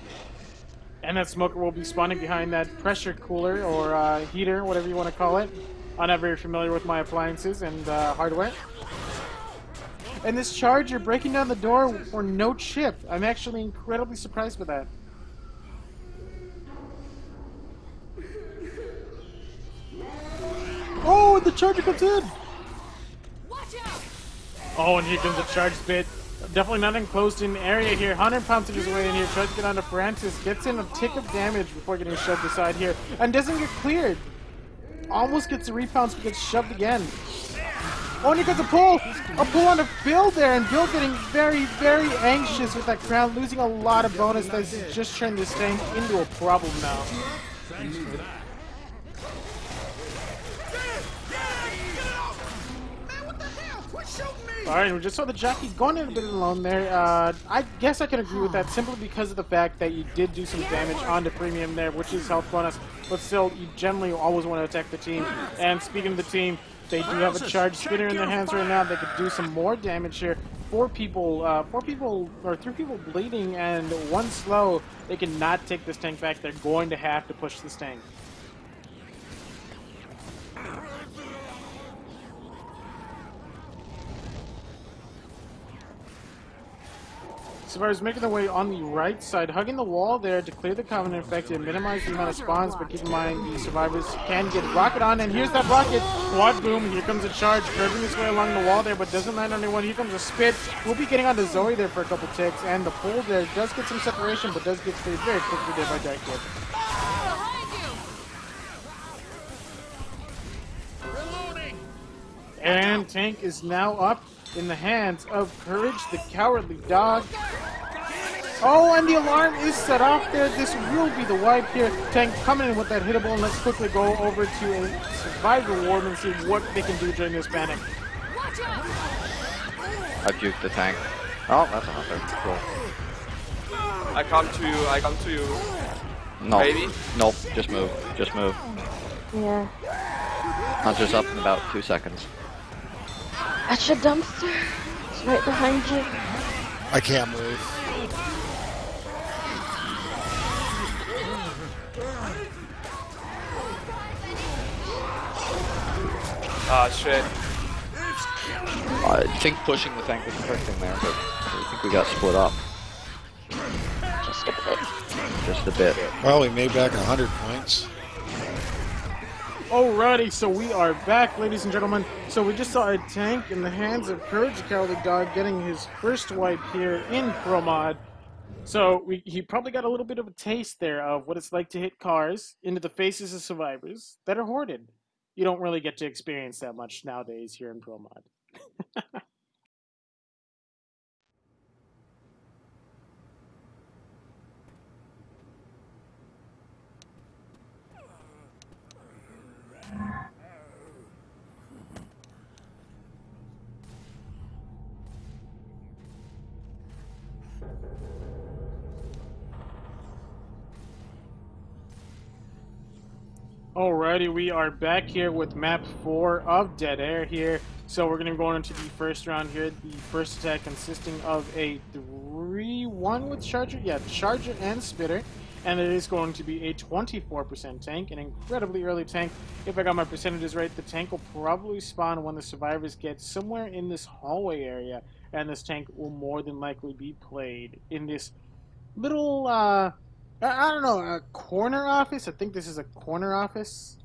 And that Smoker will be spawning behind that pressure cooler or heater, whatever you want to call it. I'm not very familiar with my appliances and hardware. And this Charger breaking down the door for no chip. I'm actually incredibly surprised by that. Oh, the Charger comes in! Watch out! Oh, and here comes the Charge Spit. Definitely not enclosed in area here. Hunter pouncing his way in here, tries to get onto Francis, gets in a tick of damage before getting shoved aside here, and doesn't get cleared. Almost gets a repounce, but gets shoved again. Oh, and here comes a pull onto Bill there, and Bill getting very, very anxious with that crown, losing a lot of bonus. That's just turned this tank into a problem now. Thanks for that. Alright, we just saw the Jockey going in a bit alone there. I guess I can agree with that simply because of the fact that you did do some damage onto Premium there, which is health bonus, but still, you generally always want to attack the team. And speaking of the team, they do have a Charge Spitter in their hands right now. They could do some more damage here. 3 people bleeding and 1 slow. They cannot take this tank back. They're going to have to push this tank. Survivors making their way on the right side, hugging the wall there to clear the Covenant infected, minimize the amount of spawns, but keep in mind the survivors can get rocket on, and here's that rocket! Quad boom, here comes a charge, curving his way along the wall there, but doesn't land on anyone. Here comes a spit. We'll be getting onto Zoe there for a couple ticks, and the pull there does get some separation, but does get cleared very quickly there by Dark Kid. And tank is now up in the hands of Courage, the Cowardly Dog. Oh, and the alarm is set off there. This will be the wipe here. Tank coming in with that hittable, and let's quickly go over to a survivor ward and see what they can do during this panic. I juked the tank. Oh, that's another. Cool. I come to you. No. Maybe? Nope, just move. Just move. Yeah. Hunter's up in about 2 seconds. That's your dumpster. It's right behind you. I can't move. Ah, shit. I think pushing the tank was the first thing there, but I think we got split up. Just a bit. Just a bit. Well, we made back 100 points. Alrighty, so we are back, ladies and gentlemen. So we just saw a tank in the hands of Courage the Cowardly Dog getting his first wipe here in Pro Mod. So he probably got a little bit of a taste there of what it's like to hit cars into the faces of survivors that are hoarded. You don't really get to experience that much nowadays here in Pro Mod. Alrighty, we are back here with map 4 of Dead Air here. So we're going to go into the first round here. The first attack consisting of a 3-1 with Charger. Yeah, Charger and Spitter. And it is going to be a 24% tank, an incredibly early tank. If I got my percentages right, the tank will probably spawn when the survivors get somewhere in this hallway area. And this tank will more than likely be played in this little, I don't know, a corner office? I think this is a corner office.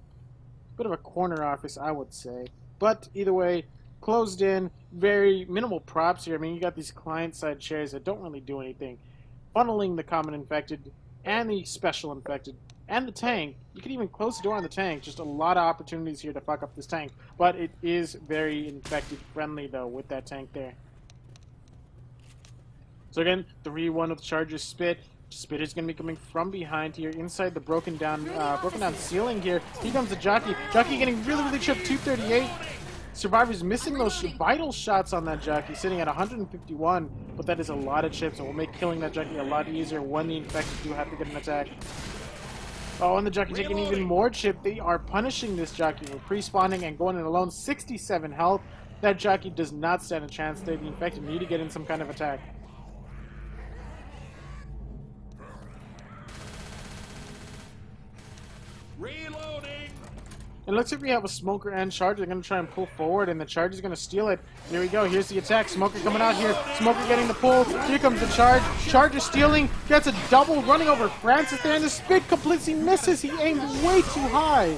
Bit of a corner office, I would say. But either way, closed in, very minimal props here. I mean, you got these client-side chairs that don't really do anything. Funneling the common infected and the special infected and the tank. You can even close the door on the tank. Just a lot of opportunities here to fuck up this tank. But it is very infected-friendly, though, with that tank there. So again, 3-1 with Charger Spit. Spit is going to be coming from behind here, inside the broken down ceiling here. Here comes the Jockey. Jockey getting really chipped, 238. Survivors missing those vital shots on that Jockey, sitting at 151. But that is a lot of chips, and will make killing that Jockey a lot easier when the infected do have to get an attack. Oh, and the Jockey taking even more chip. They are punishing this Jockey for pre-spawning and going in alone. 67 health. That Jockey does not stand a chance there. The infected need to get in some kind of attack. Reloading. It looks like we have a Smoker and Charger. They're going to try and pull forward, and the Charger's going to steal it. Here we go. Here's the attack. Smoker coming out here. Smoker getting the pull. Here comes the charge. Charger stealing. Gets a double, running over Francis there, and the Spit completely misses. He aimed way too high.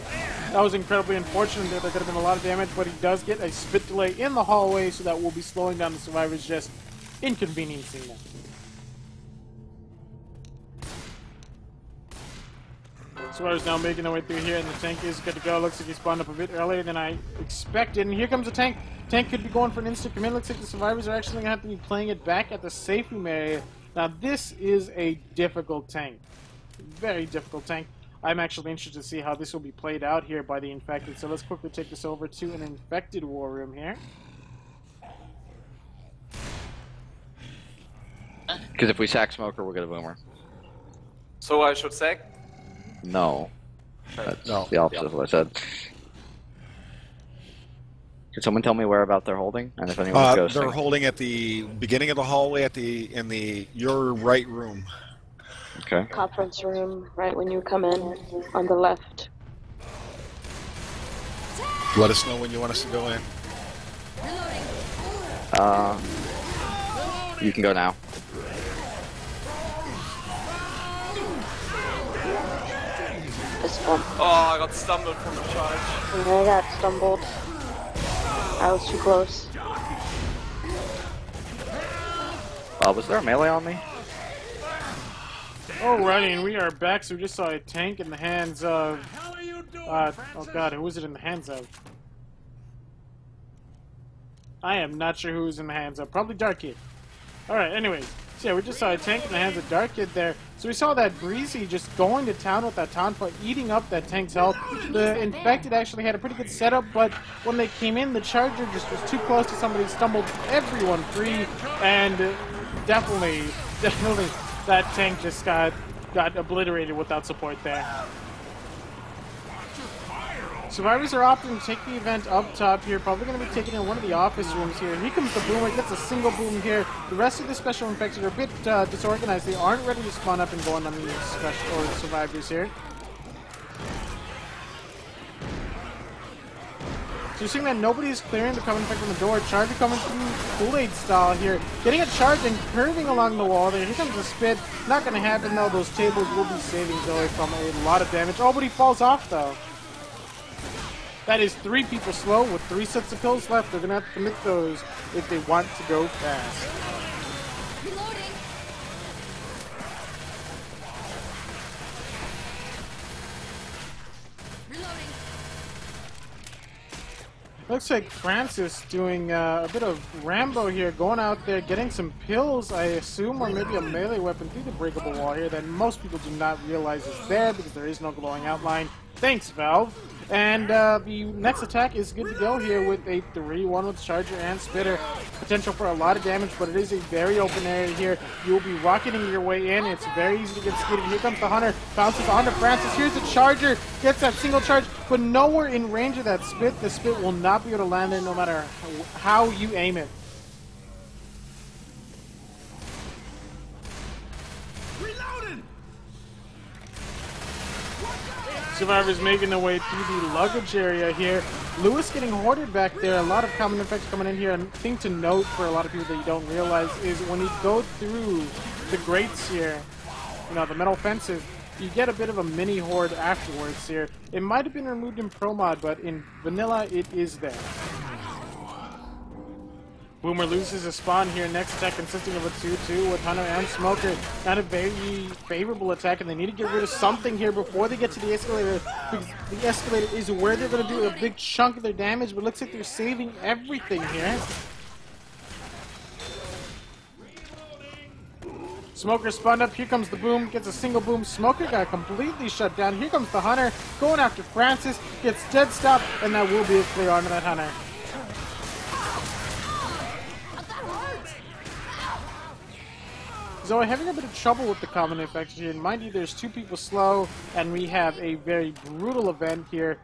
That was incredibly unfortunate. There could have been a lot of damage, but he does get a Spit delay in the hallway, so that will be slowing down the survivors, just inconveniencing them. Survivors now making their way through here, and the tank is good to go. Looks like he spawned up a bit earlier than I expected. And here comes the tank. Tank could be going for an instant commit. Looks like the survivors are actually going to have to be playing it back at the safe room area. Now, this is a difficult tank. Very difficult tank. I'm actually interested to see how this will be played out here by the infected. So let's quickly take this over to an infected war room here. Because if we sack Smoker, we'll get a boomer. So I should sack? No. That's No. the opposite of what I said. Can someone tell me where about they're holding? And if anyone's ghosting? They're holding at the beginning of the hallway in your right room. Okay. Conference room, right when you come in, on the left. Let us know when you want us to go in. You can go now. This one. Oh, I got stumbled from the charge. And I got stumbled. I was too close. Was there a melee on me? Alrighty, and we are back. So we just saw a tank in the hands of... oh god, who was it in the hands of? I am not sure who was in the hands of. Probably Dark Kid. Alright, anyways. So yeah, we just saw a tank in the hands of Dark Kid there. So we saw that Breezy just going to town with that taunt point, eating up that tank's health. The Infected actually had a pretty good setup, but when they came in, the Charger just was too close to somebody, stumbled everyone free, and definitely that tank just got obliterated without support there. Survivors are opting to take the event up top here. Probably going to be taken in one of the office rooms here. Here comes the Boomer. Gets a single boom here. The rest of the Special Infected are a bit disorganized. They aren't ready to spawn up and go on the special or Survivors here. So you're seeing that nobody is clearing the Covenant Infected on the door. Charger coming through Kool-Aid style here. Getting a charge and curving along the wall there. Here comes the Spit. Not going to happen though. Those tables will be saving Zoe from a lot of damage. Oh, but he falls off though. That is 3 people slow with 3 sets of pills left. They're going to have to commit those if they want to go fast. Reloading. Reloading. Looks like Francis doing a bit of Rambo here, going out there, getting some pills, I assume, or maybe a melee weapon through the breakable wall here that most people do not realize is there because there is no glowing outline. Thanks, Valve. And the next attack is good to go here with a 3-1 with Charger and Spitter. Potential for a lot of damage, but it is a very open area here. You'll be rocketing your way in. It's very easy to get skidded. Here comes the Hunter. Bounces onto Francis. Here's the Charger. Gets that single charge, but nowhere in range of that Spit. The Spit will not be able to land there no matter how you aim it. Survivors making their way through the luggage area here. Lewis getting hoarded back there. A lot of common effects coming in here. And thing to note for a lot of people that you don't realize is when you go through the grates here, you know, the metal fences, you get a bit of a mini horde afterwards here. It might have been removed in Pro Mod, but in Vanilla it is there. Boomer loses a spawn here. Next attack consisting of a 2-2 with Hunter and Smoker. Not a very favorable attack, and they need to get rid of something here before they get to the escalator, because the escalator is where they're going to do a big chunk of their damage, but it looks like they're saving everything here. Smoker spun up. Here comes the Boom. Gets a single boom. Smoker got completely shut down. Here comes the Hunter. Going after Francis. Gets dead stop, and that will be a clear onto that Hunter. Zoe having a bit of trouble with the common effects here. And mind you, there's 2 people slow, and we have a very brutal event here.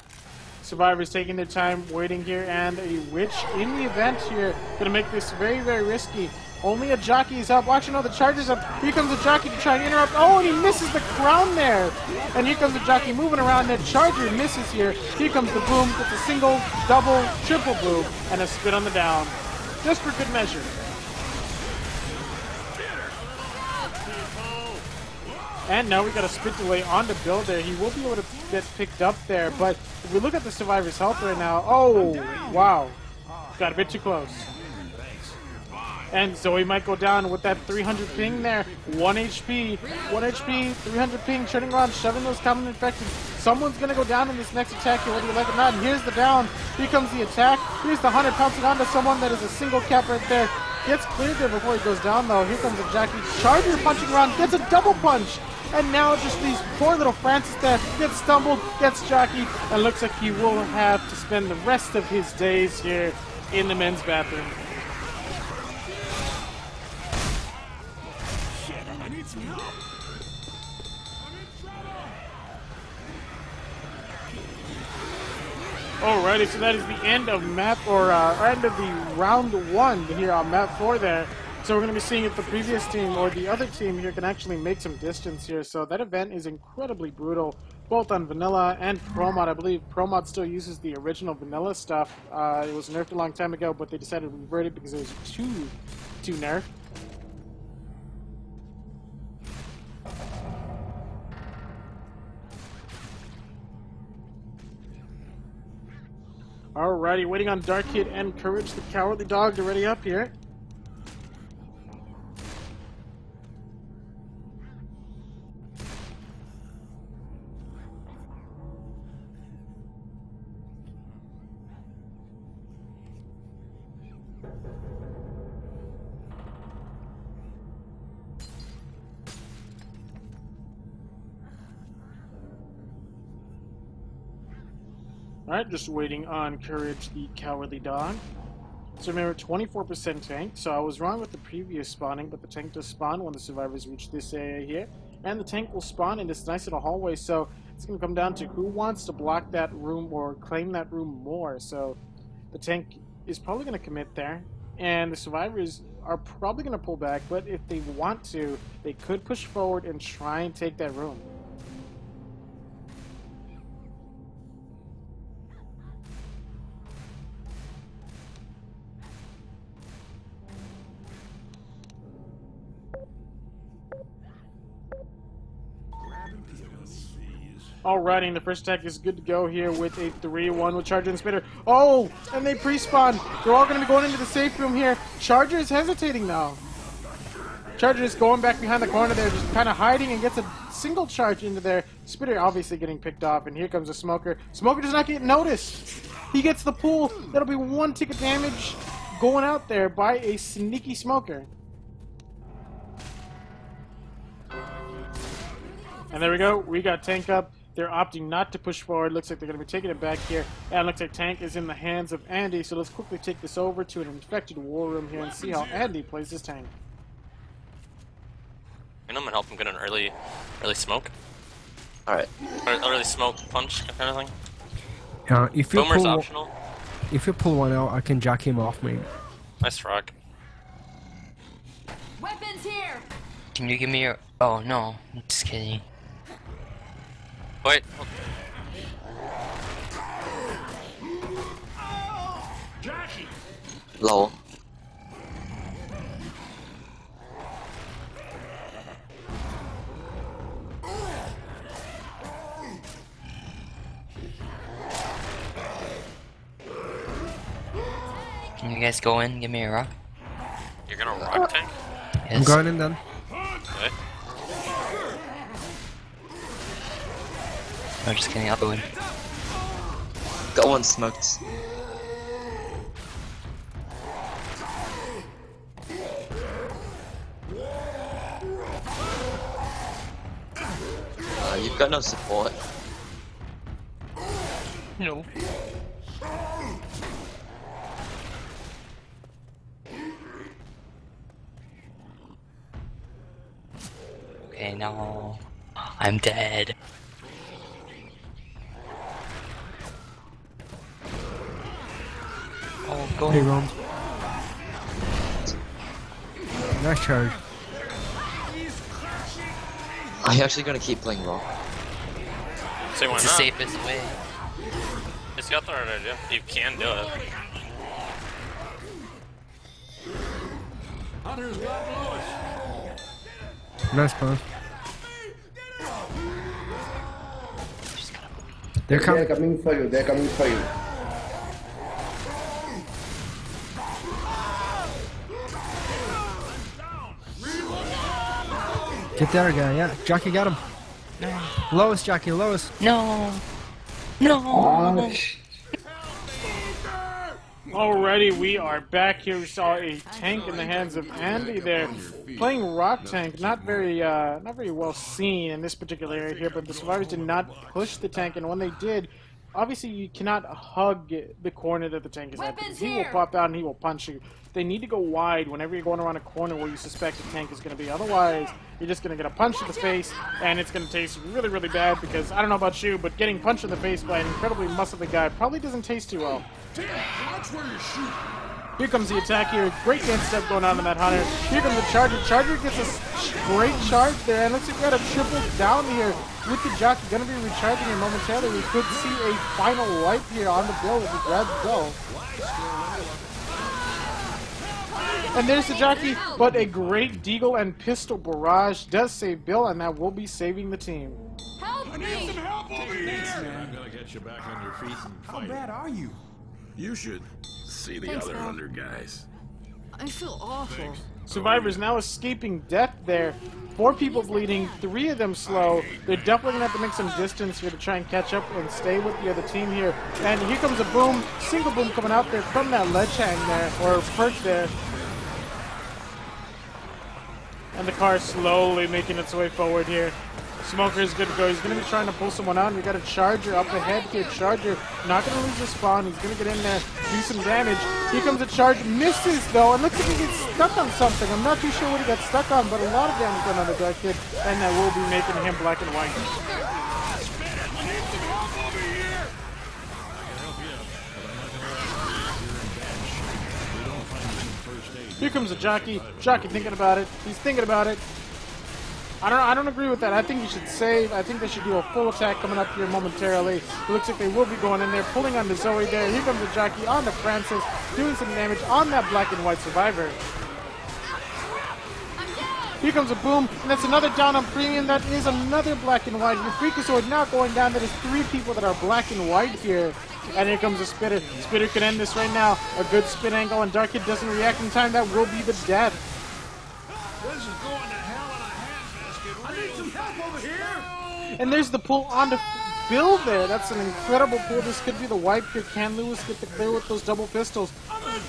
Survivors taking their time waiting here, and a Witch in the event here. Gonna make this very, very risky. Only a jockey is up. Watch, no, the Charger's up. Here comes the jockey to try and interrupt. Oh, and he misses the crown there. And here comes the jockey moving around. That Charger misses here. Here comes the Boom. Gets a single, double, triple boom, and a Spit on the down. Just for good measure. And now we got a Spit delay on the build there. He will be able to get picked up there, but if we look at the Survivor's health right now, oh, wow. Got a bit too close. And Zoe might go down with that 300 ping there. 1 HP, 1 HP, 300 ping, turning around, shoving those common infected. Someone's going to go down in this next attack here, whether you like it or not. And here's the down. Here comes the attack. Here's the Hunter pouncing onto someone that is a single cap right there. Gets cleared there before he goes down, though. Here comes the Jackie. Charger punching around, gets a double punch. And now just these poor little Francis there gets stumbled, gets jockeyed, and looks like he will have to spend the rest of his days here in the men's bathroom. Shit, I need some help. Alrighty, so that is the end of map, or end of the round 1 here on map 4 there. So we're going to be seeing if the previous team or the other team here can actually make some distance here. So that event is incredibly brutal, both on Vanilla and Pro Mod. I believe Pro Mod still uses the original Vanilla stuff. It was nerfed a long time ago, but they decided to revert it because it was too nerfed. Alrighty, waiting on Dark Kid and Courage the Cowardly Dog to ready up here. Alright, just waiting on Courage the Cowardly Dog. So remember, 24% tank, so I was wrong with the previous spawning, but the tank does spawn when the survivors reach this area here. And the tank will spawn in this nice little hallway, so it's going to come down to who wants to block that room or claim that room more. So the tank is probably going to commit there, and the survivors are probably going to pull back, but if they want to, they could push forward and try and take that room. Alrighty, and the first attack is good to go here with a 3-1 with Charger and Spitter. Oh, and they pre-spawn. They're all going to be going into the safe room here. Charger is hesitating now. Charger is going back behind the corner there, just kind of hiding, and gets a single charge into there. Spitter obviously getting picked off, and here comes a Smoker. Smoker does not get noticed. He gets the pull. That'll be 1 ticket damage going out there by a sneaky Smoker. And there we go. We got Tank up. They're opting not to push forward. Looks like they're going to be taking it back here. And looks like Tank is in the hands of Andy. So let's quickly take this over to an infected war room here and see how Andy plays his tank. And I'm going to help him get an early smoke. Alright. Early smoke punch kind of thing. If you Boomer's pull, optional. If you pull one out, I can jack him off, mate. Nice frog. Weapons here. Can you give me your... Oh, no. I'm just kidding. Wait. Low. Can you guys go in? Give me a rock. You're gonna rock tank? Yes. I'm going in then. Okay. I'm just kidding, I'll go in. Got one smoked. You've got no support. No. Okay, now I'm dead. Oh, go Hey, ahead. Rom. Nice charge. Are you actually gonna keep playing Raw? Say why It's the not? safest way. It's got the right idea. You can do it. Hunter's got Lewis. Nice pass. They're They're coming for you. They're coming for you. Get there, guy. Yeah, Jackie got him. No. Lois, Jackie, Lois. No. No. Alrighty, we are back here. We saw a tank in the hands of Andy there, playing rock tank. Not very well seen in this particular area here. But the survivors did not push the tank, and when they did, obviously you cannot hug the corner that the tank is at, because he will pop out and he will punch you. They need to go wide whenever you're going around a corner where you suspect the tank is going to be. Otherwise, you're just going to get a punch to the face, and it's going to taste really, really bad. Because I don't know about you, but getting punched in the face by an incredibly muscly guy probably doesn't taste too well. Watch where you shoot. Here comes the attack here. Great dance step going on in that Hunter. Here comes the Charger. Charger gets a great charge there. And looks like we got a triple down here with the jockey. Going to be recharging here momentarily. We could see a final wipe here on the bill if he grabs the bill. And there's the jockey, but a great deagle and pistol barrage does save Bill, and that will be saving the team. Help I me! need some help over here. I'm gonna get you back on your feet and How fight. bad are you? You should see the Thanks, other Mom. under guys. I feel awful. Survivors now escaping death there. 4 people bleeding, 3 of them slow. They're definitely going to have to make some distance here to try and catch up and stay with the other team here. And here comes a boom, single boom coming out there from that ledge hang there, or perch there. And the car slowly making its way forward here. Smoker is good to go. He's going to be trying to pull someone out. And we got a Charger up ahead here. Charger not going to lose his spawn. He's going to get in there, do some damage. Here comes a charge. Misses, though. And looks like he gets stuck on something. I'm not too sure what he got stuck on, but a lot of damage done on the Dark Kid. And that will be making him black and white. Here comes a Jockey. Jockey thinking about it. He's thinking about it. I don't agree with that. I think he should save. I think they should do a full attack coming up here momentarily. It looks like they will be going in there, pulling on the Zoe there. Here comes the Jockey on the Francis, doing some damage on that black and white survivor. Here comes a Boom, and that's another down on Premium. That is another black and white. Your Freakazoid now going down. That is 3 people that are black and white here. And here comes a Spitter. Spitter can end this right now. A good spin angle, and Dark Kid doesn't react in time. That will be the death. This is going to hell in a handbasket. I need some help over here. And there's the pull onto Bill there. That's an incredible pull. This could be the wipe here. Can Lewis get the clear with those double pistols?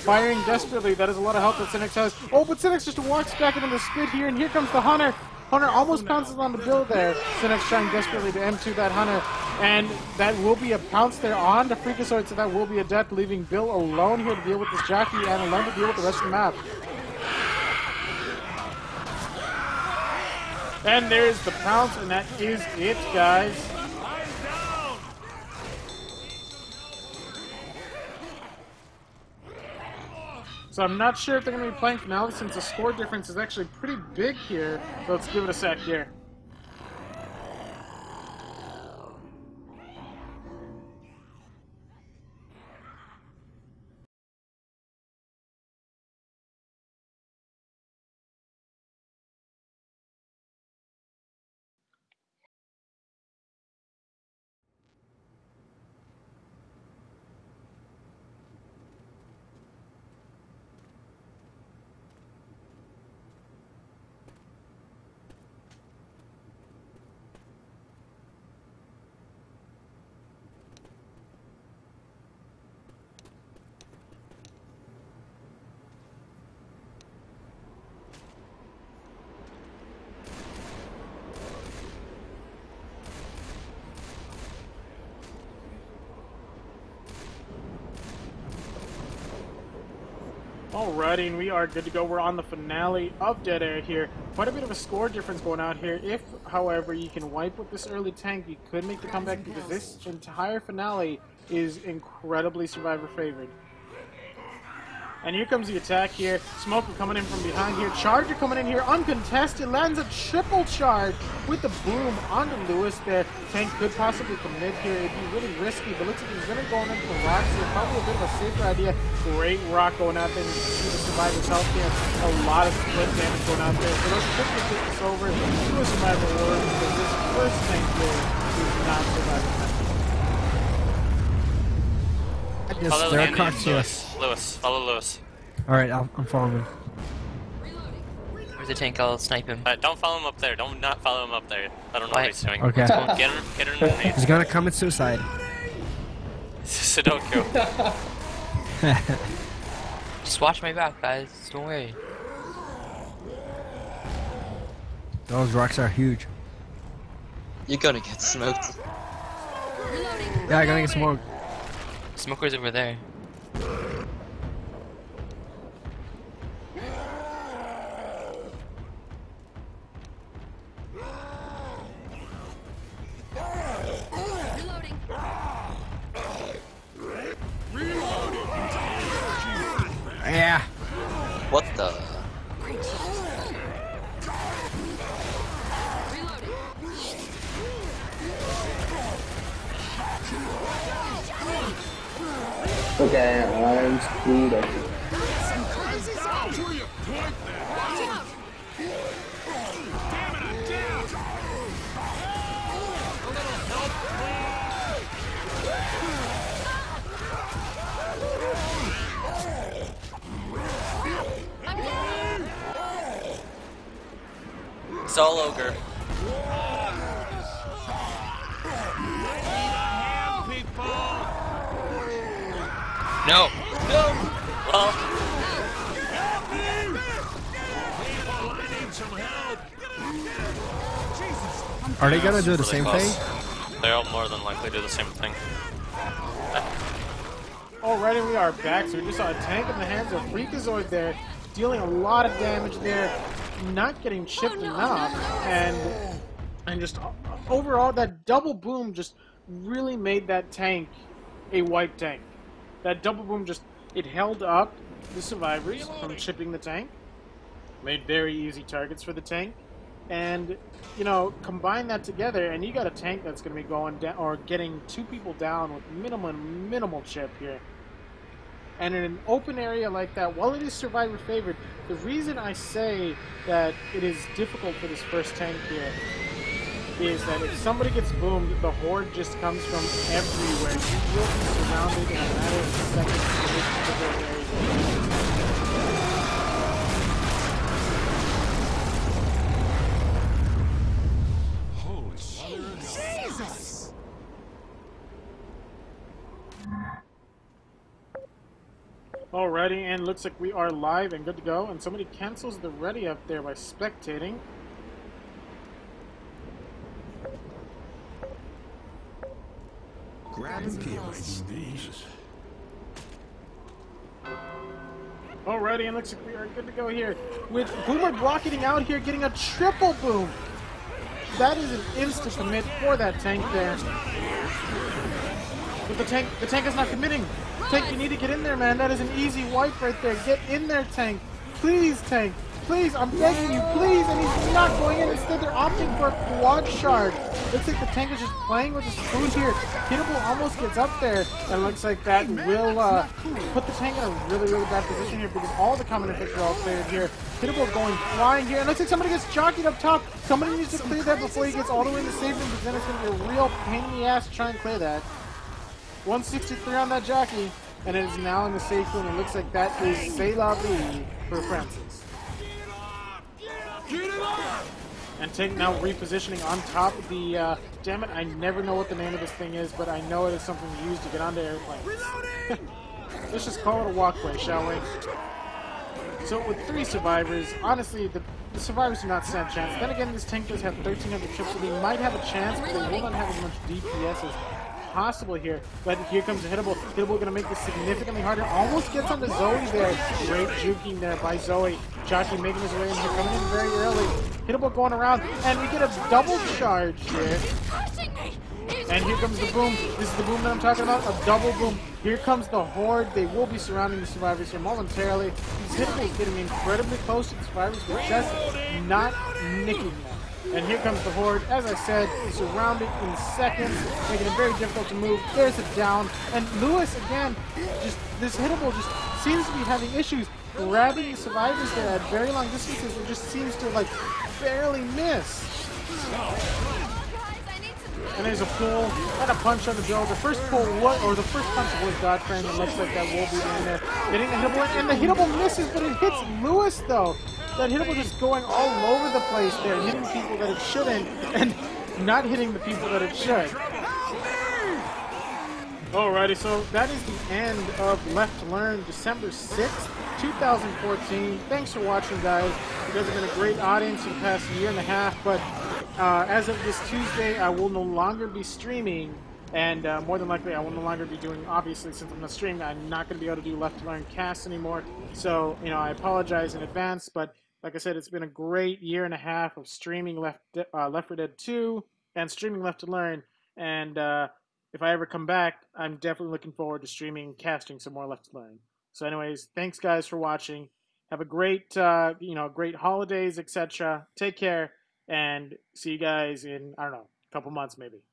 Firing desperately. That is a lot of help that Cynics has. Oh, but Cynics just walks back into the spit here, and here comes the Hunter. Hunter almost pounces on the Bill there. Cynics trying desperately to M2 that Hunter. And that will be a pounce there on the Freakazoid, so that will be a death, leaving Bill alone here to deal with this Jockey and alone to deal with the rest of the map. And there's the pounce, and that is it, guys. So I'm not sure if they're going to be playing finale since the score difference is actually pretty big here. So let's give it a sec here. Alrighty, and we are good to go. We're on the finale of Dead Air here. Quite a bit of a score difference going out here. If, however, you can wipe with this early tank, you could make the comeback because this entire finale is incredibly survivor favored. And here comes the attack here. Smoker coming in from behind here. Charger coming in here uncontested. Lands a triple charge with the Boom onto Lewis there. Tank could possibly commit here. It'd be really risky, but looks like he's going to go into the rocks here. Probably a bit of a safer idea. Great rock going out there. You can see the survivor's health here. A lot of split damage going out there. So let's quickly get this over to a survivor war because this first tank here is not survivor tank. Follow Lewis. Follow Lewis. Alright, I'm following him. Where's the tank? I'll snipe him. Don't follow him up there. Don't not follow him up there. I don't know what he's doing. Okay. Get her in the nades. He's gonna commit suicide. Sudoku. Just watch my back, guys. Don't worry. Those rocks are huge. You're gonna get smoked. Yeah, I'm gonna get smoked. Smoker's over there. Yeah. What the? Okay, I'm screwed up. It's all ogre. No. No. Well. Help me! People, I need some help. Jesus, I'm Are they gonna do Super the same close. thing? They'll more than likely do the same thing. Alrighty, we are back. So we just saw a tank in the hands of Freakazoid there, dealing a lot of damage there, not getting chipped enough, and just overall that double boom just really made that tank a wipe tank. That double boom just, it held up the survivors from chipping the tank, made very easy targets for the tank, and you know, combine that together and you got a tank that's going to be going down or getting 2 people down with minimal chip here. And in an open area like that, while it is survivor favored, the reason I say that it is difficult for this first tank here is that if somebody gets boomed, the horde just comes from everywhere. You will be surrounded in a matter of seconds in this particular area. Jesus! Alrighty, and looks like we are live and good to go. And somebody cancels the ready up there by spectating. Grab and kill, these. Alrighty, and looks like we are good to go here. With Boomer blocking out here, getting a triple boom. That is an instant commit for that tank there. But the tank is not committing. Tank, you need to get in there, man. That is an easy wipe right there. Get in there, tank. Please, tank. Please, I'm begging you, please. And he's not going in. Instead, they're opting for a quad shard. Looks like the tank is just playing with his food here. Hittable almost gets up there. And looks like that will put the tank in a really bad position here because all the common effects are all cleared here. Hittable going flying here. And looks like somebody gets jockeyed up top. Somebody needs to clear that before he gets all the way in the safe room because then it's going to be a real pain in the ass to try and clear that. 163 on that jockey, and it is now in the safe room. It looks like that is C'est la vie for Francis. And Tank now repositioning on top of the, damn it, I never know what the name of this thing is, but I know it is something used to get onto airplanes. Let's just call it a walkway, shall we? So with 3 survivors, honestly, the survivors do not stand a chance. Then again, this tank does have 1,300 chips, so they might have a chance, but they will not have as much DPS as possible here. But here comes the Hittable. Hittable going to make this significantly harder. Almost gets onto Zoe there. Great juking there by Zoe. Jockey making his way in here, coming in very early. Hittable going around, and we get a double charge here. And here comes the boom. This is the boom that I'm talking about, a double boom. Here comes the horde. They will be surrounding the survivors here momentarily. These Hittables getting incredibly close to the survivors, but just not nicking them. And here comes the horde. As I said, surrounded in seconds, making it very difficult to move. There's a down. And Lewis, again, just this Hittable just seems to be having issues grabbing the survivors there at very long distances. It just seems to, like, barely miss. And there's a pull and a punch on the Joe. The first pull was, or the first punch was dodge frame. It looks like that will be in there. Hitting the Hittable, and the Hittable misses, but it hits Lewis, though. That Hittable just going all over the place there, hitting people that it shouldn't, and not hitting the people that it should. Alrighty, so that is the end of Left2Learn, December 6th, 2014. Thanks for watching, guys. You guys have been a great audience for the past year and a half, but as of this Tuesday, I will no longer be streaming, and more than likely, I will no longer be doing, obviously, since I'm not streaming, I'm not going to be able to do Left2Learn casts anymore. So, you know, I apologize in advance, but like I said, it's been a great year and a half of streaming Left 4 Dead 2 and streaming Left2Learn, and if I ever come back, I'm definitely looking forward to streaming and casting some more Left2Learn. So anyways, thanks guys for watching. Have a great, great holidays, etc. Take care, and see you guys in, I don't know, a couple months maybe.